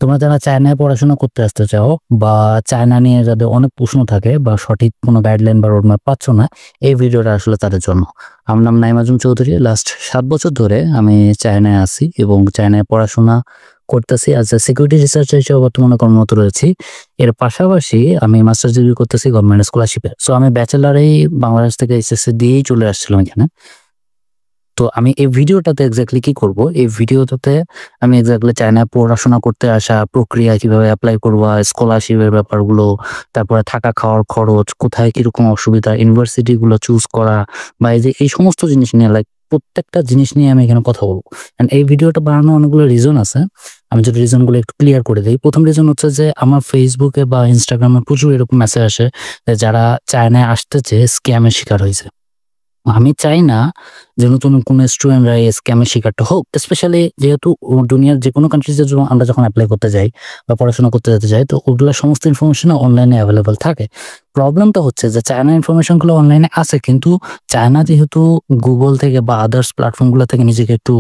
তোমরা যারা চায়নায় পড়াশোনা করতে আসতে চাও বা চায়না নিয়ে যাদের অনেক প্রশ্ন থাকে বা সঠিক কোনো গাইডলাইন বা রোডম্যাপ পাচ্ছ না, এই ভিডিওটা আসলে তাদের জন্য। আমার নাম নাইম আজম চৌধুরী। লাস্ট 7 বছর ধরে আমি চায়নায় আছি এবং চায়নায় পড়াশোনা করতেছি। অ্যাজ এ সিকিউরিটি রিসার্চার হিসেবে বর্তমানে কর্মরত রয়েছি। এর পাশাপাশি আমি মাস্টার্স ডিগ্রি করতেছি গভর্নমেন্ট স্কলারশিপে। সো আমি ব্যাচেলারেই বাংলাদেশ থেকে এসএসসি দিয়েই চলে আসছিলাম এখানে। তো আমি এই ভিডিওটাতে এক্স্যাক্টলি কি করব, এই ভিডিওটাতে আমি এক্স্যাক্টলি চায়নায় পড়াশোনা করতে আসা প্রক্রিয়া, কিভাবে অ্যাপ্লাই করবা, স্কলারশিপের ব্যাপারগুলো, তারপরে থাকা খাওয়ার খরচ, কোথায় কিরকম অসুবিধা, ইউনিভার্সিটি গুলো চুজ করা, বা এই সমস্ত জিনিস নিয়ে প্রত্যেকটা জিনিস নিয়ে আমি এখানে কথা বলবো। এন্ড এই ভিডিওটা বানানোর অনেকগুলো রিজন আছে। আমি যদি রিজনগুলো একটু ক্লিয়ার করে দিই, প্রথম রিজন হচ্ছে যে আমার ফেসবুকে বা ইনস্টাগ্রামে প্রচুর এরকম মেসেজ আসে যে যারা চায়নায় আসতে চেয়ে স্ক্যামের শিকার হয়েছে। আমি চাই না যে নতুন কোনো স্টুডেন্টরা এই স্ক্যামের শিকারটা হোক। স্পেশালি যেহেতু দুনিয়ার যেকোনো কান্ট্রিতে আমরা যখন অ্যাপ্লাই করতে যাই বা পড়াশোনা করতে যেতে যাই, তো ওগুলা সমস্ত ইনফরমেশন অনলাইনে অ্যাভেলেবল থাকে। প্রবলেমটা হচ্ছে যে চায়নার ইনফরমেশনগুলো অনলাইনে আছে, কিন্তু চায়না যেহেতু গুগল থেকে বা আদার্স প্ল্যাটফর্মগুলো থেকে নিজেকে একটু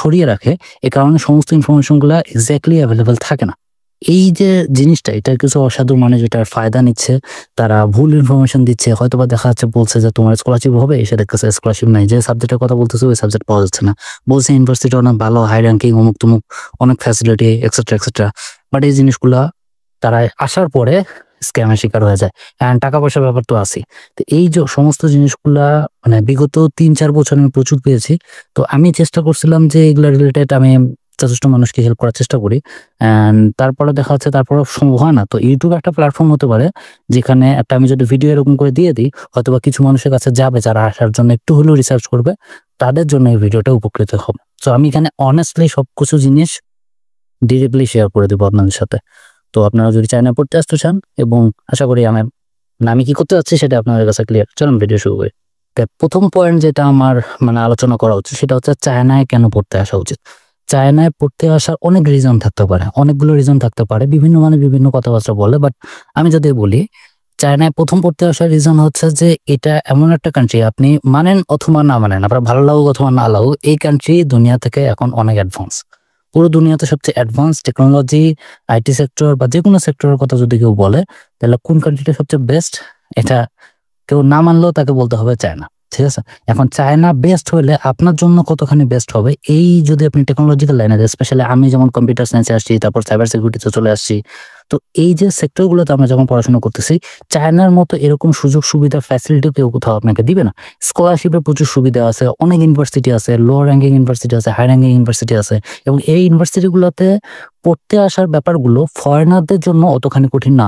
সরিয়ে রাখে, এ কারণে সমস্ত ইনফরমেশনগুলো এক্স্যাক্টলি অ্যাভেলেবল থাকে না। এই যে জিনিসটা, এটার কিছু অসাধু মানুষ এটার ফায়দা নিচ্ছে, তারা ভুল ইনফরমেশন দিচ্ছে। হয়তোবা দেখা যাচ্ছে বলছে যে তোমার স্কলারশিপ হবে, এসে দেখতেছে স্কলারশিপ নাই। যে সাবজেক্টের কথা বলতেছে ওই সাবজেক্ট পাওয়া যাচ্ছে না। বলছে ইউনিভার্সিটি অনেক ভালো, হাই র্যাঙ্কিং, অমুক তুমুক, অনেক ফ্যাসিলিটি এক্সেট্রা এক্সেট্রা। বাট এই জিনিসগুলা তারা আসার পরে স্ক্যামের শিকার হয়ে যায়। অ্যান্ড টাকা পয়সার ব্যাপার তো আছেই। তো এই যে সমস্ত জিনিসগুলা বিগত 3-4 বছর আমি প্রচুর পেয়েছি। তো আমি চেষ্টা করছিলাম যে এগুলা রিলেটেড আমি যথেষ্ট মানুষকে হেল্প করার চেষ্টা করি। অ্যান্ড তারপরে দেখা যাচ্ছে তারপরেও সম্ভব হয় না। তো ইউটিউব একটা প্ল্যাটফর্ম হতে পারে যেখানে একটা আমি যদি ভিডিও এরকম করে দিয়ে দিই, হয়তোবা কিছু মানুষের কাছে যাবে যারা আসার জন্য একটু হলেও রিসার্চ করবে, তাদের জন্য এই ভিডিওটা উপকৃত হবে। তো আমি এখানে অনেস্টলি সবকিছু জিনিস ডিরেক্টলি শেয়ার করে দেবো আপনাদের সাথে। তো আপনারা যদি চায়না পড়তে আসতে চান, এবং আশা করি আমি কি করতে যাচ্ছি সেটা আপনাদের কাছে ক্লিয়ার। চলুন ভিডিও শুরু করি। প্রথম পয়েন্ট যেটা আমার আলোচনা করা উচিত সেটা হচ্ছে চায়নায় কেন পড়তে আসা উচিত। চায়নায় পড়তে আসার অনেক রিজন থাকতে পারে, অনেকগুলো রিজন থাকতে পারে, বিভিন্ন বিভিন্ন কথাবার্তা বলে। বাট আমি যদি বলি, চায়নায় প্রথম পড়তে আসার রিজন হচ্ছে যে এটা এমন একটা কান্ট্রি, আপনি মানেন অথবা না মানেন, আপনার ভালো লাগুক অথবা না লাগুক, এই কান্ট্রি দুনিয়া থেকে এখন অনেক অ্যাডভান্স। পুরো দুনিয়াতে সবচেয়ে অ্যাডভান্স টেকনোলজি, আইটি সেক্টর বা যে কোনো সেক্টরের কথা যদি কেউ বলে, তাহলে কোন কান্ট্রিটা সবচেয়ে বেস্ট, এটা কেউ না মানলেও তাকে বলতে হবে চায়না। ঠিক আছে? এখন চায়না বেস্ট হলে আপনার জন্য কতখানি বেস্ট হবে, এই যদি আপনি টেকনোলজিক্যাল লাইনে, স্পেশালি আমি যেমন কম্পিউটার সায়েন্সে আসছি, তারপর সাইবার সিকিউরিটিতে চলে আসছি, তো এই যে সেক্টরগুলোতে আমরা যখন পড়াশোনা করতেছি, চায়নার মতো এরকম সুযোগ সুবিধা ফ্যাসিলিটি কেউ কোথাও আপনাকে দিবে না। স্কলারশিপের প্রচুর সুবিধা আছে, অনেক ইউনিভার্সিটি আছে, লোয়ার র্যাঙ্কিং ইউনিভার্সিটি আছে, হাই র্যাঙ্কিং ইউনিভার্সিটি আছে, এবং এই ইউনিভার্সিটিগুলোতে পড়তে আসার ব্যাপারগুলো ফরেনারদের জন্য অতখানি কঠিন না।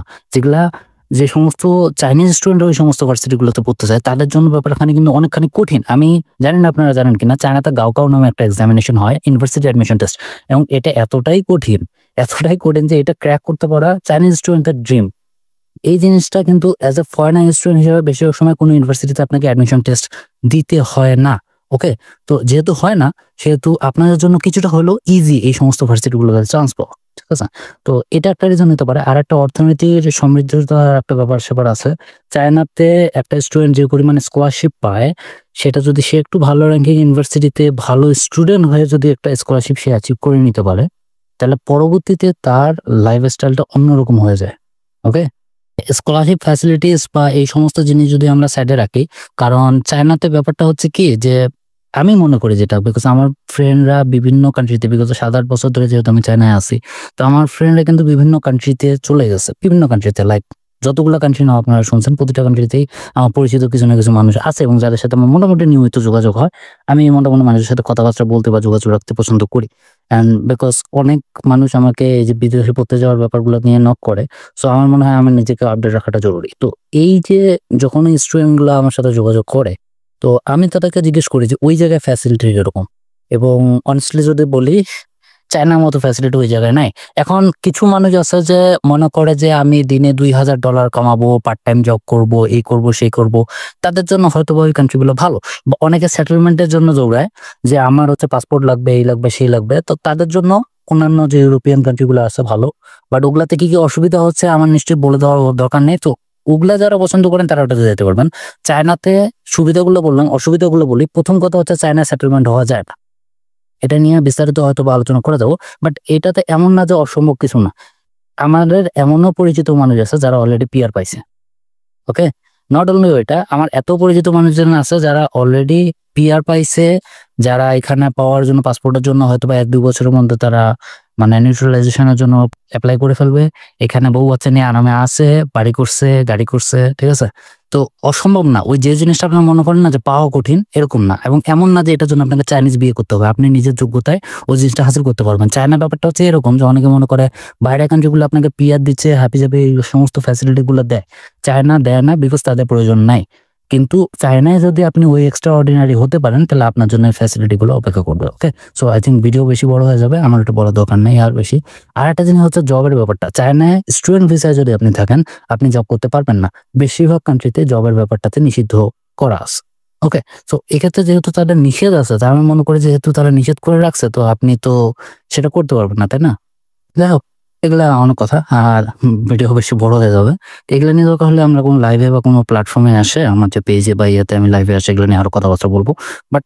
যে সমস্ত চাইনিজ স্টুডেন্ট ওই সমস্ত ভার্সিটিগুলোতে পড়তে চায়, তাদের জন্য ব্যাপারখানি কিন্তু অনেকখানি কঠিন। আমি জানি না আপনারা জানেন কিনা, চায়নাতে গাওকাও নামে একটা এক্সামিনেশন হয়, ইউনিভার্সিটি অ্যাডমিশন টেস্ট, এবং এটা এতটাই কঠিন যে এটা ক্র্যাক করতে পারা চাইনিজ স্টুডেন্টের ড্রিম। এই জিনিসটা কিন্তু অ্যাজ এ ফরেনার স্টুডেন্ট হিসেবে বেশিরভাগ সময় কোনো ইউনিভার্সিটিতে আপনাকে অ্যাডমিশন টেস্ট দিতে হয় না। ওকে, তো যেহেতু হয় না, সেহেতু আপনাদের জন্য কিছুটা হলেও ইজি এই সমস্ত ভার্সিটিগুলোতে চান্স পাওয়া। ঠিক আছে? তো এটা একটা রিজন হতে পারে। আর একটা অর্থনীতির সমৃদ্ধতার একটা ব্যাপার আছে। চায়নাতে একটা স্টুডেন্ট যে পরিমাণে স্কলারশিপ পায়, সেটা যদি সে একটু ভালো র্যাঙ্কিং ইউনিভার্সিটিতে ভালো স্টুডেন্ট হয়ে যদি একটা স্কলারশিপ সে অ্যাচিভ করে নিতে পারে, তাহলে পরবর্তীতে তার লাইফস্টাইলটা অন্যরকম হয়ে যায়। ওকে, স্কলারশিপ ফ্যাসিলিটিস বা এই সমস্ত জিনিস যদি আমরা সাইডে রাখি, কারণ চায়নাতে ব্যাপারটা হচ্ছে কি যে আমি মনে করি যেটা, বিকজ আমার ফ্রেন্ডরা বিভিন্ন কান্ট্রিতে, বিগত 7-8 বছর ধরে যেহেতু আমি চায়নায় আছি, তো আমার ফ্রেন্ডরা কিন্তু বিভিন্ন কান্ট্রিতে চলে গেছে, বিভিন্ন কান্ট্রিতে, লাইক যতগুলো কান্ট্রি না আপনারা শুনছেন, প্রতিটা কান্ট্রিতেই আমার পরিচিত কিছু না কিছু মানুষ আছে, এবং যাদের সাথে আমার মোটামুটি নিয়মিত যোগাযোগ হয়। আমি মোটামুটি মানুষের সাথে কথাবার্তা বলতে বা যোগাযোগ রাখতে পছন্দ করি। অ্যান্ড বিকজ অনেক মানুষ আমাকে এই যে বিদেশে পড়তে যাওয়ার ব্যাপারগুলো নিয়ে নক করে, সো আমার মনে হয় আমার নিজেকে আপডেট রাখাটা জরুরি। তো এই যে যখন স্টুডেন্টগুলো আমার সাথে যোগাযোগ করে, তো আমি তাদেরকে জিজ্ঞেস করি যে ওই জায়গায় ফ্যাসিলিটি এরকম, এবং অনেস্টলি যদি বলি, চায়নার মতো ফ্যাসিলিটি ওই জায়গায় নাই। এখন কিছু মানুষ আছে যে মনে করে যে আমি দিনে $2000 কামাবো, পার্ট টাইম জব করব, এই করব সেই করব, তাদের জন্য হয়তো ওই কান্ট্রিগুলো ভালো। বা অনেকে সেটেলমেন্টের জন্য দৌড়ায় যে আমার হচ্ছে পাসপোর্ট লাগবে, এই লাগবে সেই লাগবে, তো তাদের জন্য অন্যান্য যে ইউরোপিয়ান কান্ট্রিগুলো আছে ভালো। বাট ওগুলাতে কি কি অসুবিধা হচ্ছে আমার নিশ্চয়ই বলে দেওয়ার দরকার নেই। তো ওগুলা যারা পছন্দ করেন তারা ওটাতে যেতে পারবেন। চায়নাতে সুবিধাগুলো বললাম, অসুবিধাগুলো বলি। প্রথম কথা হচ্ছে চায়না সেটেলমেন্ট হওয়া যায় না। এটা নিয়ে বিস্তারিত হয়তো বা আলোচনা করা যাবো, বাট এটাতে এমন না যে অসম্ভব কিছু না। আমাদের এমনও পরিচিত মানুষ আছে যারা অলরেডি পিআর পাইছে। ওকে, নট অনলি ওইটা, আমার এত পরিচিত মানুষজন আছে যারা অলরেডি পিআর পাইছে, যারা এখানে পাওয়ার জন্য পাসপোর্টের জন্য হয়তো বা 1-2 বছরের মধ্যে তারা মানে নিউট্রালাইজেশনের জন্য অ্যাপ্লাই করে ফেলবে। এখানে বউ বাচ্চা নিয়ে আরামে আছে, বাড়ি করছে, গাড়ি করছে, ঠিক আছে। তো অসম্ভব না, ওই যে জিনিসটা আপনার মনে করেন না যে পাওয়া কঠিন, এরকম না। এবং এমন না যে এটার জন্য আপনাকে চাইনিজ বিয়ে করতে হবে, আপনি নিজের যোগ্যতায় ওই জিনিসটা হাসিল করতে পারবেন। চায়না ব্যাপারটা হচ্ছে এরকম যে অনেকে মনে করে বাইরের কান্ট্রিগুলো আপনাকে পিআর দিচ্ছে, হাবি জাবি এই সমস্ত ফ্যাসিলিটিগুলো দেয়, চায়না দেয় না, বিকজ তাদের প্রয়োজন নাই। কিন্তু চায়নায় যদি আপনি ওই এক্সট্রা অর্ডিনারি হতে পারেন তাহলে আপনার জন্য এই ফ্যাসিলিটিগুলো অপেক্ষা করবে। ওকে, সো আই থিঙ্ক ভিডিও বেশি বড় হয়ে যাবে, আমার এটা বলার দরকার নেই আর বেশি। আর একটা জিনিস হচ্ছে জবের ব্যাপারটা। চায়নায় স্টুডেন্ট ভিসায় যদি আপনি থাকেন, আপনি জব করতে পারবেন না। বেশিরভাগ কান্ট্রিতে জবের ব্যাপারটাতে নিষিদ্ধ করা আছে। ওকে, সো এক্ষেত্রে যেহেতু তাদের নিষেধ আছে, তা আমি মনে করি যেহেতু তারা নিষেধ করে রাখছে, তো আপনি তো সেটা করতে পারবেন না, তাই না? যাই হোক, এগুলা অনেক কথা, আর ভিডিও বেশি বড় হয়ে যাবে। এগুলো নিয়ে দরকার হলে আমরা কোনো লাইভে বা কোনো প্ল্যাটফর্মে আসে, আমার যে পেজে বা ইয়েতে আমি লাইভে আসে এগুলো নিয়ে আরো কথাবার্তা বলবো। বাট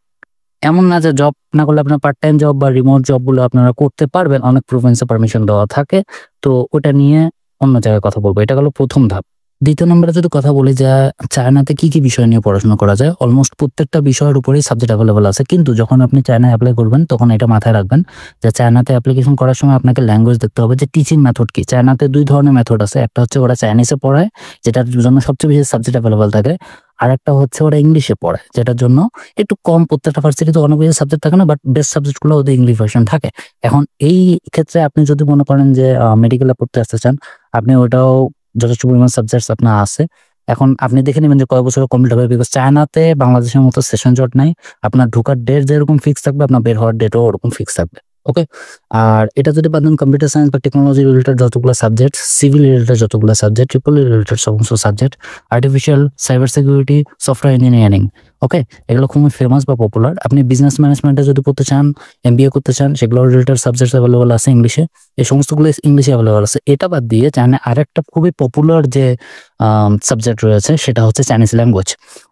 এমন না যে জব না করলে আপনার পার্ট টাইম জব বা রিমোট জবগুলো আপনারা করতে পারবেন, অনেক প্রভিন্সে পারমিশন দেওয়া থাকে। তো ওটা নিয়ে অন্য জায়গায় কথা বলবো। এটা হলো প্রথম ধাপ। দ্বিতীয় নম্বরে যদি কথা বলি যে চায়নাতে কি কি বিষয় নিয়ে পড়াশোনা করা যায়, অলমোস্ট প্রত্যেকটা বিষয়ের উপরেই সাবজেক্ট অ্যাভেলেবল আছে। কিন্তু যখন আপনি চায়নায় অ্যাপ্লাই করবেন তখন এটা মাথায় রাখবেন যে চায়নাতে অ্যাপ্লিকেশন করার সময় আপনাকে ল্যাঙ্গুয়েজ দেখতে হবে, যে টিচিং মেথড কি। চায়নাতে 2 ধরনের মেথড আছে, একটা হচ্ছে ওরা চাইনিজে পড়ায়, যেটার জন্য সবচেয়ে বেশি সাবজেক্ট অ্যাভেলেবল থাকে। আর একটা হচ্ছে ওরা ইংলিশে পড়ায়, যেটার জন্য একটু কম, প্রত্যেকটা ভার্সিটিতে অনেক বেশি সাবজেক্ট থাকে না, বাট বেস্ট সাবজেক্টগুলো ওদের ইংলিশ ভার্সন থাকে। এখন এই ক্ষেত্রে আপনি যদি মনে করেন যে মেডিকেলে পড়তে আসতে চান, আপনি ওটাও যথেষ্ট পরিমাণ সাবজেক্টস আপনার আছে। এখন আপনি দেখে নেবেন যে কয় বছরে কমপ্লিট হবে, বিকজ চায়নাতে বাংলাদেশের মতো সেশন জট নাই। আপনার ঢোকার ডেট যেরকম ফিক্স থাকবে, আপনার বের হওয়ার ডেটও ওরকম ফিক্স থাকবে। ওকে, আর এটা যদি বাদ দেন, কম্পিউটার সায়েন্স বা টেকনোলজি রিলেটেড যতগুলো সাবজেক্ট, সিভিল রিলেটেড যতগুলো সাবজেক্ট, ট্রিপল রিলেটেড সমস্ত subject, artificial, cyber security, software engineering, okay, এগুলো খুবই ফেমাস বা পপুলার। আপনি বিজনেস ম্যানেজমেন্টে যদি পড়তে চান, এমবিএ করতে চান, সেগুলো রিলেটেড সাবজেক্ট অ্যাভেলেবল আছে ইংলিশে। এই সমস্তগুলো ইংলিশে অ্যাভেলেবল আছে। এটা বাদ দিয়ে চায়না আরেকটা খুবই পপুলার যে সাবজেক্ট রয়েছে সেটা হচ্ছে চাইনিজ ল্যাঙ্গুয়েজ।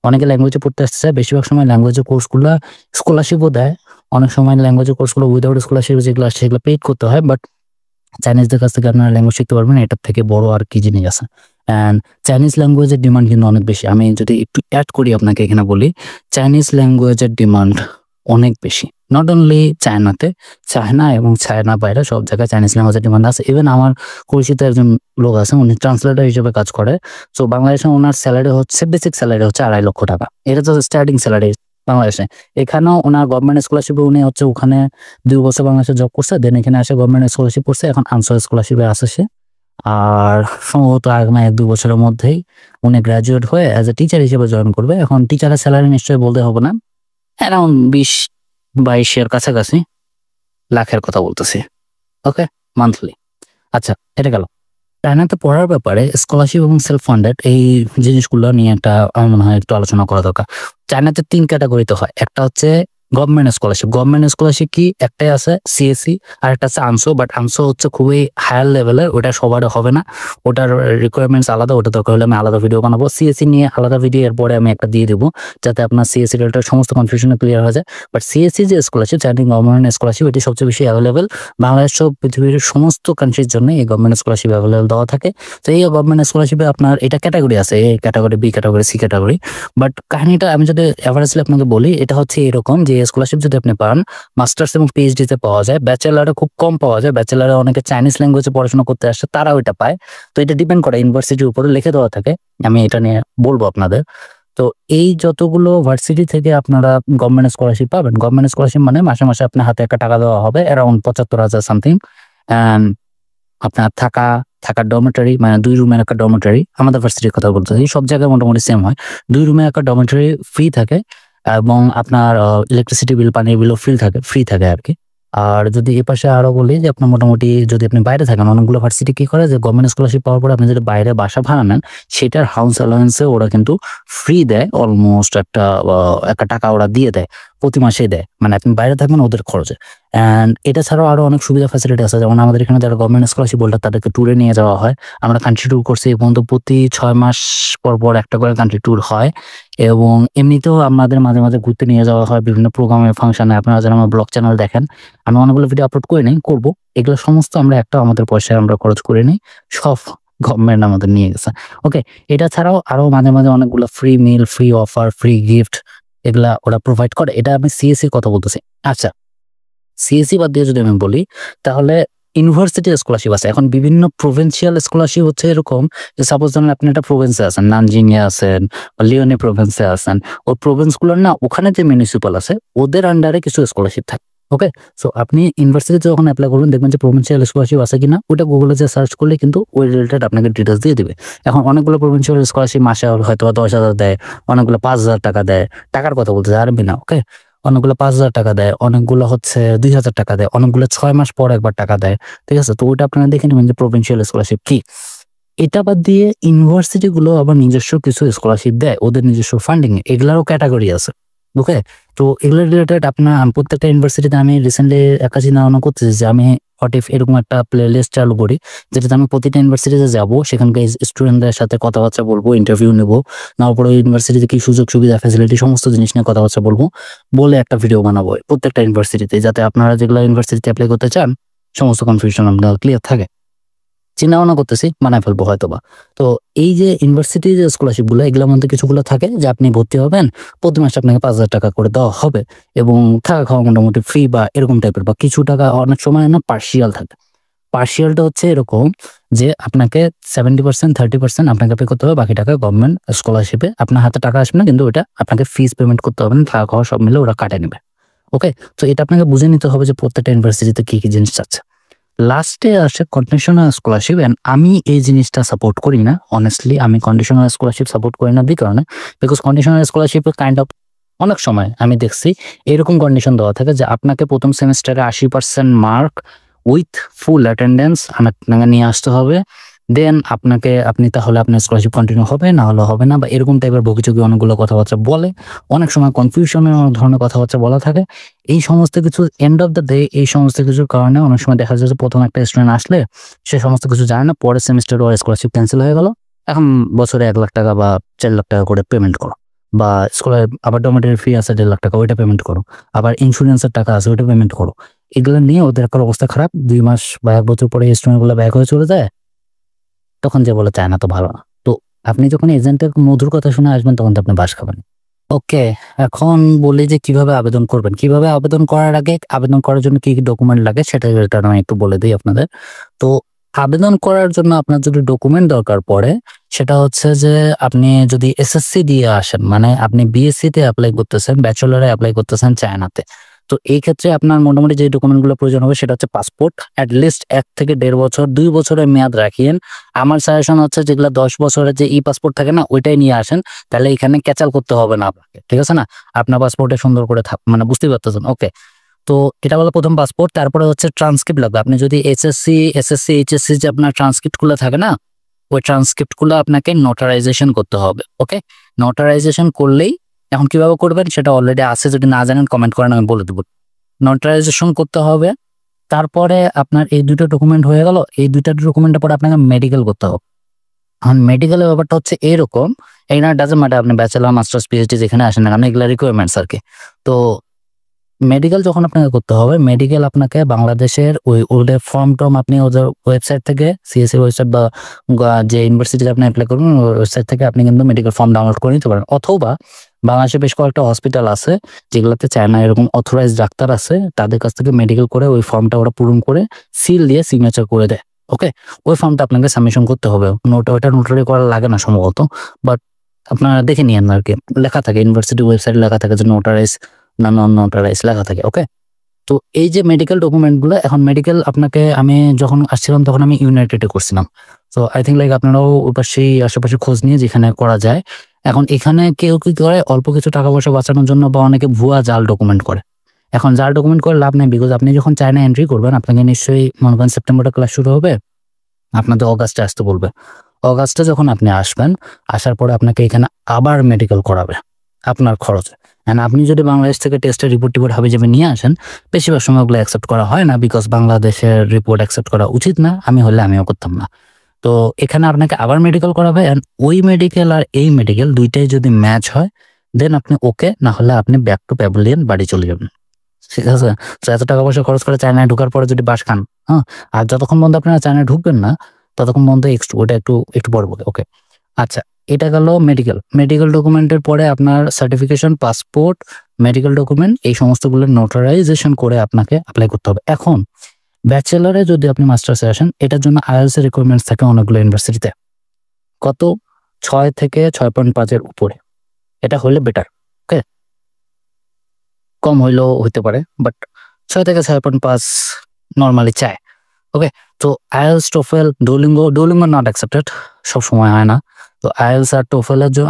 অনেকে ল্যাঙ্গুয়েজে পড়তে আসছে, বেশিরভাগ সময় ল্যাঙ্গুয়েজের কোর্সগুলো স্কলারশিপও দেয়। অনেক সময় ল্যাঙ্গুয়েজের কোর্সগুলো উইদাউট স্কলারশিপ যেগুলো আসে সেগুলো পেইড করতে হয়, বাট চাইনিজদের কাছ থেকে আপনারা ল্যাঙ্গুয়েজ শিখতে পারবেন, এটার থেকে বড় আর কি জিনিস আছে। অ্যান্ড চাইনিজ ল্যাঙ্গুয়েজের ডিমান্ড কিন্তু অনেক বেশি। আমি যদি একটু অ্যাড করি আপনাকে এখানে বলি, চাইনিজ ল্যাঙ্গুয়েজের ডিমান্ড অনেক বেশি। নট অনলি চায়নাতে, চায়না এবং চায়না বাইরে সব জায়গায় চাইনিজ ল্যাঙ্গুয়েজের ডিমান্ড আছে। ইভেন আমার পরিচিত একজন লোক আছে, উনি ট্রান্সলেটর হিসেবে কাজ করে। সো বাংলাদেশে ওনার স্যালারি হচ্ছে, বেসিক স্যালারি হচ্ছে 2.5 লক্ষ টাকা। এটা তো স্টার্টিং স্যালারি বাংলাদেশে। এখানেও ওনার গভর্নমেন্ট স্কলারশিপে উনি হচ্ছে ওখানে 2 বছর বাংলাদেশে জব করছে, দেন এখানে আসে গভর্নমেন্ট স্কলারশিপ করছে, এখন আনসার স্কলারশিপে আসে সে। আর সম্ভবত আগামী 1-2 বছরের মধ্যেই উনি গ্রাজুয়েট হয়ে অ্যাজ এ টিচার হিসেবে জয়েন করবে। এখন টিচারের স্যালারি নিশ্চয়ই বলতে হবে না, অ্যারাউন্ড 20-22 কাছাকাছি লাখের কথা বলতেছি। ওকে, মান্থলি। আচ্ছা, এটা গেল। চায়নাতে পড়ার ব্যাপারে স্কলারশিপ এবং সেলফ ফান্ডেড এই জিনিসগুলো নিয়ে একটা আমার মনে হয় একটু আলোচনা করা দরকার। চায়নাতে 3 ক্যাটাগরিতে হয়। একটা হচ্ছে গভর্নমেন্ট স্কলারশিপ। গভর্নমেন্ট স্কলারশিপ কি, একটাই আছে সিএসসি, আর একটা আছে আনসো। বাট আনসো হচ্ছে খুবই হায়ার লেভেলের, ওটা সবারও হবে না, ওটার রিকোয়ারমেন্টস আলাদা, ওটা দরকার হলে আমি আলাদা ভিডিও বানাবো। সিএসসি নিয়ে আলাদা ভিডিও এরপরে আমি একটা দিয়ে দেবো, যাতে আপনার সিএসসি রিলেটেড সমস্ত কনফিউশনে ক্লিয়ার হয়ে যায়। বাট সিএসসি যে স্কলারশিপ, চাইনিজ গভর্নমেন্ট স্কলারশিপ, এটি সবচেয়ে বেশি অ্যাভেলেবেল। বাংলাদেশ সহ পৃথিবীর সমস্ত কান্ট্রির জন্য এই গভর্নমেন্ট স্কলারশিপ অ্যাভেলেবেল দেওয়া থাকে। তো এই গভর্নমেন্ট স্কলারশিপে আপনার এটা ক্যাটাগরি আছে, A category, B category, C category. But কাহিনীটা আমি যদি অ্যাভারেজলি আপনাকে বলি, এটা হচ্ছে এরকম যে স্কলারশিপ যদি আপনি পান, মাস্টার্স এবং পিএইচডিতে পাওয়া যায়, ব্যাচেলারে খুব কম পাওয়া যায়। ব্যাচেলারে অনেকে চাইনিজ ল্যাঙ্গুয়েজে পড়াশোনা করতে আসে, তারা ওইটা পায়। তো এটা ডিপেন্ড করে ইউনিভার্সিটির উপরে লিখে দেওয়া থাকে, আমি এটা নিয়ে বলবো আপনাদের। তো এই যতগুলো ভার্সিটি থেকে আপনারা গভর্নমেন্ট স্কলারশিপ পাবেন, গভর্নমেন্ট স্কলারশিপ মানে মাসে মাসে আপনার হাতে একটা টাকা দেওয়া হবে, অ্যারাউন্ড 75,000 সামথিং। অ্যান্ড আপনার থাকার ডরমেটরি, মানে 2 রুমের একটা ডরমেটরি, আমাদের ভার্সিটির কথা বলতেছি, সব জায়গায় মোটামুটি সেম হয়। 2 রুমের একটা ডরমেটরি ফ্রি থাকে, এবং আপনার ইলেকট্রিসিটি বিল, পানির বিলও ফ্রি থাকে আর কি। আর যদি এ পাশে আরো বলি যে আপনার মোটামুটি যদি আপনি বাইরে থাকেন, অনেকগুলো ভার্সিটি কি করে যে গভর্নমেন্ট স্কলারশিপ পাওয়ার পরে আপনি যদি বাইরে বাসা ভাড়া নেন, সেটার হাউস অ্যালাউন্সে ওরা কিন্তু ফ্রি দেয়, অলমোস্ট একটা টাকা ওরা দিয়ে দেয়, প্রতি মাসেই দেয়। মানে আপনি বাইরে থাকবেন ওদের খরচে। অ্যান্ড এটা ছাড়াও আরও অনেক সুবিধা ফ্যাসিলিটি আছে, যেমন আমাদের এখানে যারা গভর্নমেন্ট স্কলারশিপ হোল্ডার তাদেরকে ট্যুরে নিয়ে যাওয়া হয়। আমরা কান্ট্রি ট্যুর করছি, এই পর্যন্ত প্রতি 6 মাস পর একটা করে কান্ট্রি ট্যুর হয়, এবং এমনিতেও আমাদের মাঝে মাঝে ঘুরতে নিয়ে যাওয়া হয় বিভিন্ন প্রোগ্রামে, ফাংশনে। আপনারা যারা আমার ব্লগ চ্যানেল দেখেন, আমি অনেকগুলো ভিডিও আপলোড করে নিই, করবো, এগুলো সমস্ত আমরা একটা আমাদের পয়সায় আমরা খরচ করে নিই, সব গভর্নমেন্ট আমাদের নিয়ে গেছে। ওকে, এটা ছাড়াও আরও মাঝে মাঝে অনেকগুলো ফ্রি মিল, ফ্রি অফার, ফ্রি গিফট এগুলা ওরা প্রোভাইড করে। এটা আমি সিএসসির কথা বলতেছি। আচ্ছা, সিএসসি বাদ দিয়ে যদি আমি বলি, তাহলে ইউনিভার্সিটির স্কলারশিপ আছে। এখন বিভিন্ন প্রভিন্সিয়াল স্কলারশিপ হচ্ছে এরকম যে, সাপোজ ধরেন আপনি একটা প্রভিন্সে আছেন, নানজিংয়ে আছেন বা লিওনে প্রভিন্সে আছেন, ওই প্রভিন্সগুলোর না ওখানে যে মিউনিসিপাল আছে ওদের আন্ডারে কিছু স্কলারশিপ থাকে। ওকে, সো আপনি ইউনিভার্সিটিতে যখন অ্যাপ্লাই করবেন দেখবেন যে প্রভিন্সিয়াল স্কলারশিপ আছে কিনা, ওটা গুগলে যে সার্চ করলে কিন্তু ওই রিলেটেড আপনাকে ডিটেলস দিয়ে দিবে। এখন অনেকগুলো প্রভিন্সিয়াল স্কলারশিপ মাসে হয়তো 10,000 দেয়, অনেকগুলো 5,000 টাকা দেয়, টাকার কথা বলতেছে আর না। ওকে, অনেকগুলো 5,000 টাকা দেয়, অনেকগুলো হচ্ছে 2,000 টাকা দেয়, অনেকগুলো 6 মাস পর একবার টাকা দেয়। ঠিক আছে, তো ওইটা আপনারা দেখে নেবেন যে প্রভিন্সিয়াল স্কলারশিপ কি। এটা বাদ দিয়ে ইউনিভার্সিটি গুলো আবার নিজস্ব কিছু স্কলারশিপ দেয়, ওদের নিজস্ব ফান্ডিং এ, এগুলারও ক্যাটাগরি আছে। ওকে, তো এগুলোর রিলেটেড আপনার প্রত্যেকটা ইউনিভার্সিটিতে আমি রিসেন্টলি একটা চিন্তা ভাবনা করতেছি যে আমি হোয়াট ইফ এরকম একটা প্লে লিস্ট চালু করি, যেটাতে আমি প্রতিটা ইউনিভার্সিটিতে যাবো, সেখানকার স্টুডেন্টদের সাথে কথাবার্তা বলবো, ইন্টারভিউ নেবো, নেওয়ার পরে ইউনিভার্সিটিতে কি সুযোগ সুবিধা, ফ্যাসিলিটি, সমস্ত জিনিস নিয়ে কথাবার্তা বলবো, বলে একটা ভিডিও বানাবো প্রত্যেকটা ইউনিভার্সিটিতে, যাতে আপনারা যেগুলো ইউনিভার্সিটিতে অ্যাপ্লাই করতে চান সমস্ত কনফিউশন আপনার ক্লিয়ার থাকে। চিন্তা ভাবনা করতেছি, বানায় ফেলবো হয়তোবা। তো এই যে ইউনিভার্সিটি যে স্কলারশিপ গুলো, এগুলোর মধ্যে কিছুগুলো থাকে যে আপনি ভর্তি হবেন, প্রতি মাসে আপনাকে 5,000 টাকা করে দেওয়া হবে, এবং থাকা খাওয়া মোটামুটি ফ্রি বা এরকম টাইপের, বা কিছু টাকা অনেক সময় না পার্সিয়াল থাকে। পার্সিয়ালটা হচ্ছে এরকম যে আপনাকে 70%, 30% আপনাকে পে করতে হবে, বাকি টাকা গভর্নমেন্ট স্কলারশিপে আপনার হাতে টাকা আসবে না, কিন্তু ওটা আপনাকে ফিস পেমেন্ট করতে হবে না, থাকা খাওয়া সব মিলে ওরা কাটে নেবে। ওকে, তো এটা আপনাকে বুঝে নিতে হবে যে প্রত্যেকটা ইউনিভার্সিটিতে কি কি জিনিস চাচ্ছে। লাস্টে আসে কন্ডিশনাল স্কলারশিপ, এন্ড আমি এই জিনিসটা সাপোর্ট করি না। অনেস্টলি আমি কন্ডিশনাল স্কলারশিপ সাপোর্ট করি না, দি কারণে বিকজ কন্ডিশনাল স্কলারশিপে কাইন্ড অফ অনেক সময় আমি দেখছি এরকম কন্ডিশন দেওয়া থাকে যে আপনাকে প্রথম সেমিস্টারে 80% মার্ক উইথ ফুল অ্যাটেন্ডেন্স আপনাকে নিয়ে আসতে হবে, দেন আপনি তাহলে আপনার স্কলারশিপ কন্টিনিউ হবে, না হলে হবে না, বা এরকম টাইপের বকিচকি অনেকগুলো কথাবার্তা বলে, অনেক সময় কনফিউশনের অনেক ধরনের কথাবার্তা বলা থাকে। এই সমস্ত কিছু এন্ড অফ দ্য ডে, এই সমস্ত কিছুর কারণে অনেক সময় দেখা যায় যে প্রথম একটা স্টুডেন্ট আসলে সে সমস্ত কিছু জানে না, পরের সেমিস্টারে ওর স্কলারশিপ ক্যান্সেল হয়ে গেল, এখন বছরে 1 লাখ টাকা বা 4 লাখ টাকা করে পেমেন্ট করো, বা স্কলার আবার ডোমেটরি ফি আছে 1.5 লাখ টাকা, ওইটা পেমেন্ট করো, আবার ইন্স্যুরেন্সের টাকা আছে ওইটা পেমেন্ট করো। এগুলো নিয়ে ওদের একটা অবস্থা খারাপ, 2 মাস বা 1 বছর পরে স্টুডেন্ট গুলো ব্যাক হয়ে চলে যায়, তখন যে বলে চায় না তো ভালো না। তো আপনি যখন এজেন্টের মধুর কথা শুনে আসবেন তখন তো আপনি বাস খাবেন। ওকে, এখন বলি যে কিভাবে আবেদন করবেন। কিভাবে আবেদন করার আগে, আবেদন করার জন্য কি কি ডকুমেন্ট লাগে সেটা আমি একটু বলে দিই আপনাদের। তো আবেদন করার জন্য আপনার যদি ডকুমেন্ট দরকার পড়ে, সেটা হচ্ছে যে আপনি যদি এসএসসি দিয়ে আসেন, মানে আপনি বিএসসি তে অ্যাপ্লাই করতেছেন, ব্যাচেলরে অ্যাপ্লাই করতেছেন চায়নাতে, তো এই ক্ষেত্রে আপনার মোটামুটি যে ডকুমেন্টগুলো প্রয়োজন হবে সেটা হচ্ছে পাসপোর্ট, অ্যাটলিস্ট 1 থেকে 1.5 বছর, 2 বছরের মেয়াদ রাখিয়েন। আমার সাজেশন হচ্ছে যেগুলো 10 বছরের যে ই পাসপোর্ট থাকে না, ওইটাই নিয়ে আসেন, তাহলে এখানে ক্যাচাল করতে হবে না আপনাকে, ঠিক আছে না? আপনার পাসপোর্টে সুন্দর করে মানে বুঝতেই পারতেছেন। ওকে, তো এটা হলো প্রথম পাসপোর্ট। তারপরে হচ্ছে ট্রান্সক্রিপ্ট লাগবে। আপনি যদি এসএসসি, এইচএসসি যে আপনার ট্রান্সক্রিপ্ট গুলো থাকে না, ওই ট্রান্সক্রিপ্ট গুলো আপনাকে নোটারাইজেশন করতে হবে। ওকে, নোটারাইজেশন করলেই, এখন কিভাবে করবেন সেটা অলরেডি আছে, যদি না জানেন কমেন্ট করেন, আমি বলে দেবো। নোটারাইজেশন করতে হবে, তারপরে আপনার এই দুটো ডকুমেন্ট হয়ে গেল। এই দুইটা ডকুমেন্টের পরে আপনাকে মেডিকেল করতে হবে। এখন মেডিকেলের ব্যাপারটা হচ্ছে এরকম, এই না ডাজন্ট ম্যাটার আপনি ব্যাচেলর, মাস্টার্স, পিএইচডি যেখানে আসেন না কেন, এগুলো রিকোয়ারমেন্টস আর কি। তো মেডিকেল যখন আপনাকে করতে হবে, মেডিকেল আপনাকে বাংলাদেশের ওদের ফর্ম টর্ম আপনি ওদের ওয়েবসাইট থেকে, সিএসসি ওয়েবসাইট বা যে ইউনিভার্সিটিতে আপনি অ্যাপ্লাই করবেন ওয়েবসাইট থেকে আপনি কিন্তু মেডিকেল ফর্ম ডাউনলোড করে নিতে পারেন, অথবা বাংলাদেশে বেশ কয়েকটা হসপিটাল আছে যেগুলোতে চায়না এরকম অথরাইজ ডাক্তার আছে, তাদের কাছ থেকে মেডিকেল করে ওই ফর্মটা ওরা পূরণ করে সিল দিয়ে সিগনেচার করে দেয়। ওকে, ওই ফর্মটা আপনাকে সাবমিশন করতে হবে। ওইটা নোটারি করা লাগে না সম্ভবত, বাট আপনারা দেখে নিয়েন আর কি, লেখা থাকে ইউনিভার্সিটি ওয়েবসাইটে, লেখা থাকে যে নোটারাইজ না নন নোটারাইজ লেখা থাকে। ওকে, তো এই যে মেডিকেল ডকুমেন্টগুলো, এখন মেডিকেল আপনাকে, আমি যখন আসছিলাম তখন আমি ইউনাইটেডে করছিলাম, তো আই থিঙ্ক লাইক আপনারাও ওই পাশেই আশেপাশে খোঁজ নিয়ে যেখানে করা যায়। এখন এখানে কেউ কি করে, অল্প কিছু টাকা পয়সা বাঁচানোর জন্য বা অনেকে ভুয়া জাল ডকুমেন্ট করে। এখন জাল ডকুমেন্ট করে লাভ নেই, বিকজ আপনি যখন চায়না এন্ট্রি করবেন আপনাকে নিশ্চয়ই মনে করেন সেপ্টেম্বরে ক্লাস শুরু হবে, আপনাদের অগাস্টে আসতে বলবে। অগাস্টে যখন আপনি আসবেন, আসার পরে আপনাকে এখানে আবার মেডিকেল করাবে আপনার খরচে। অ্যান্ড আপনি যদি বাংলাদেশ থেকে টেস্টের রিপোর্ট হাবি যাবে নিয়ে আসেন, বেশিরভাগ সময় ওগুলো অ্যাকসেপ্ট করা হয় না, বিকজ বাংলাদেশের রিপোর্ট অ্যাকসেপ্ট করা উচিত না। আমি হলে আমিও করতাম না। তো এখানে আপনাকে আবার মেডিকেল করাবে, অ্যান্ড ওই মেডিকেল আর এই মেডিকেল দুইটাই যদি ম্যাচ হয় দেন আপনি ওকে, না হলে আপনি ব্যাক টু প্যাভিলিয়ন বাড়ি চলে যাবেন। ঠিক আছে? তো এত টাকা পয়সা খরচ করে চায়নায় ঢোকার পরে যদি বাস খান, হ্যাঁ, আর যতক্ষণ বন্ধু আপনারা চায়নায় ঢুকবেন না ততক্ষণ বন্ধু ওটা একটু পরে বলে। ওকে, আচ্ছা, এটা গেল মেডিকেল ডকুমেন্টের পরে আপনার সার্টিফিকেশন, পাসপোর্ট, মেডিকেল ডকুমেন্ট, এই সমস্তগুলো নোটারাইজেশন করে আপনাকে অ্যাপ্লাই করতে হবে। এখন ব্যাচেলারে যদি আপনি মাস্টার্সে আসেন, এটার জন্য আইএলটিএস এর রিকোয়ারমেন্টস থাকে অনেকগুলো ইউনিভার্সিটিতে। কত? 6 থেকে 6.5 উপরে। এটা হলে বেটার। ওকে, কম হইলেও হইতে পারে, বাট 6 থেকে 6.5 নর্মালি চায়। ওকে, তো IELTS, TOEFL, Duolingo not accepted, সব সময় হয় না। তো আইএলটিএস আর টোফেলের জন্য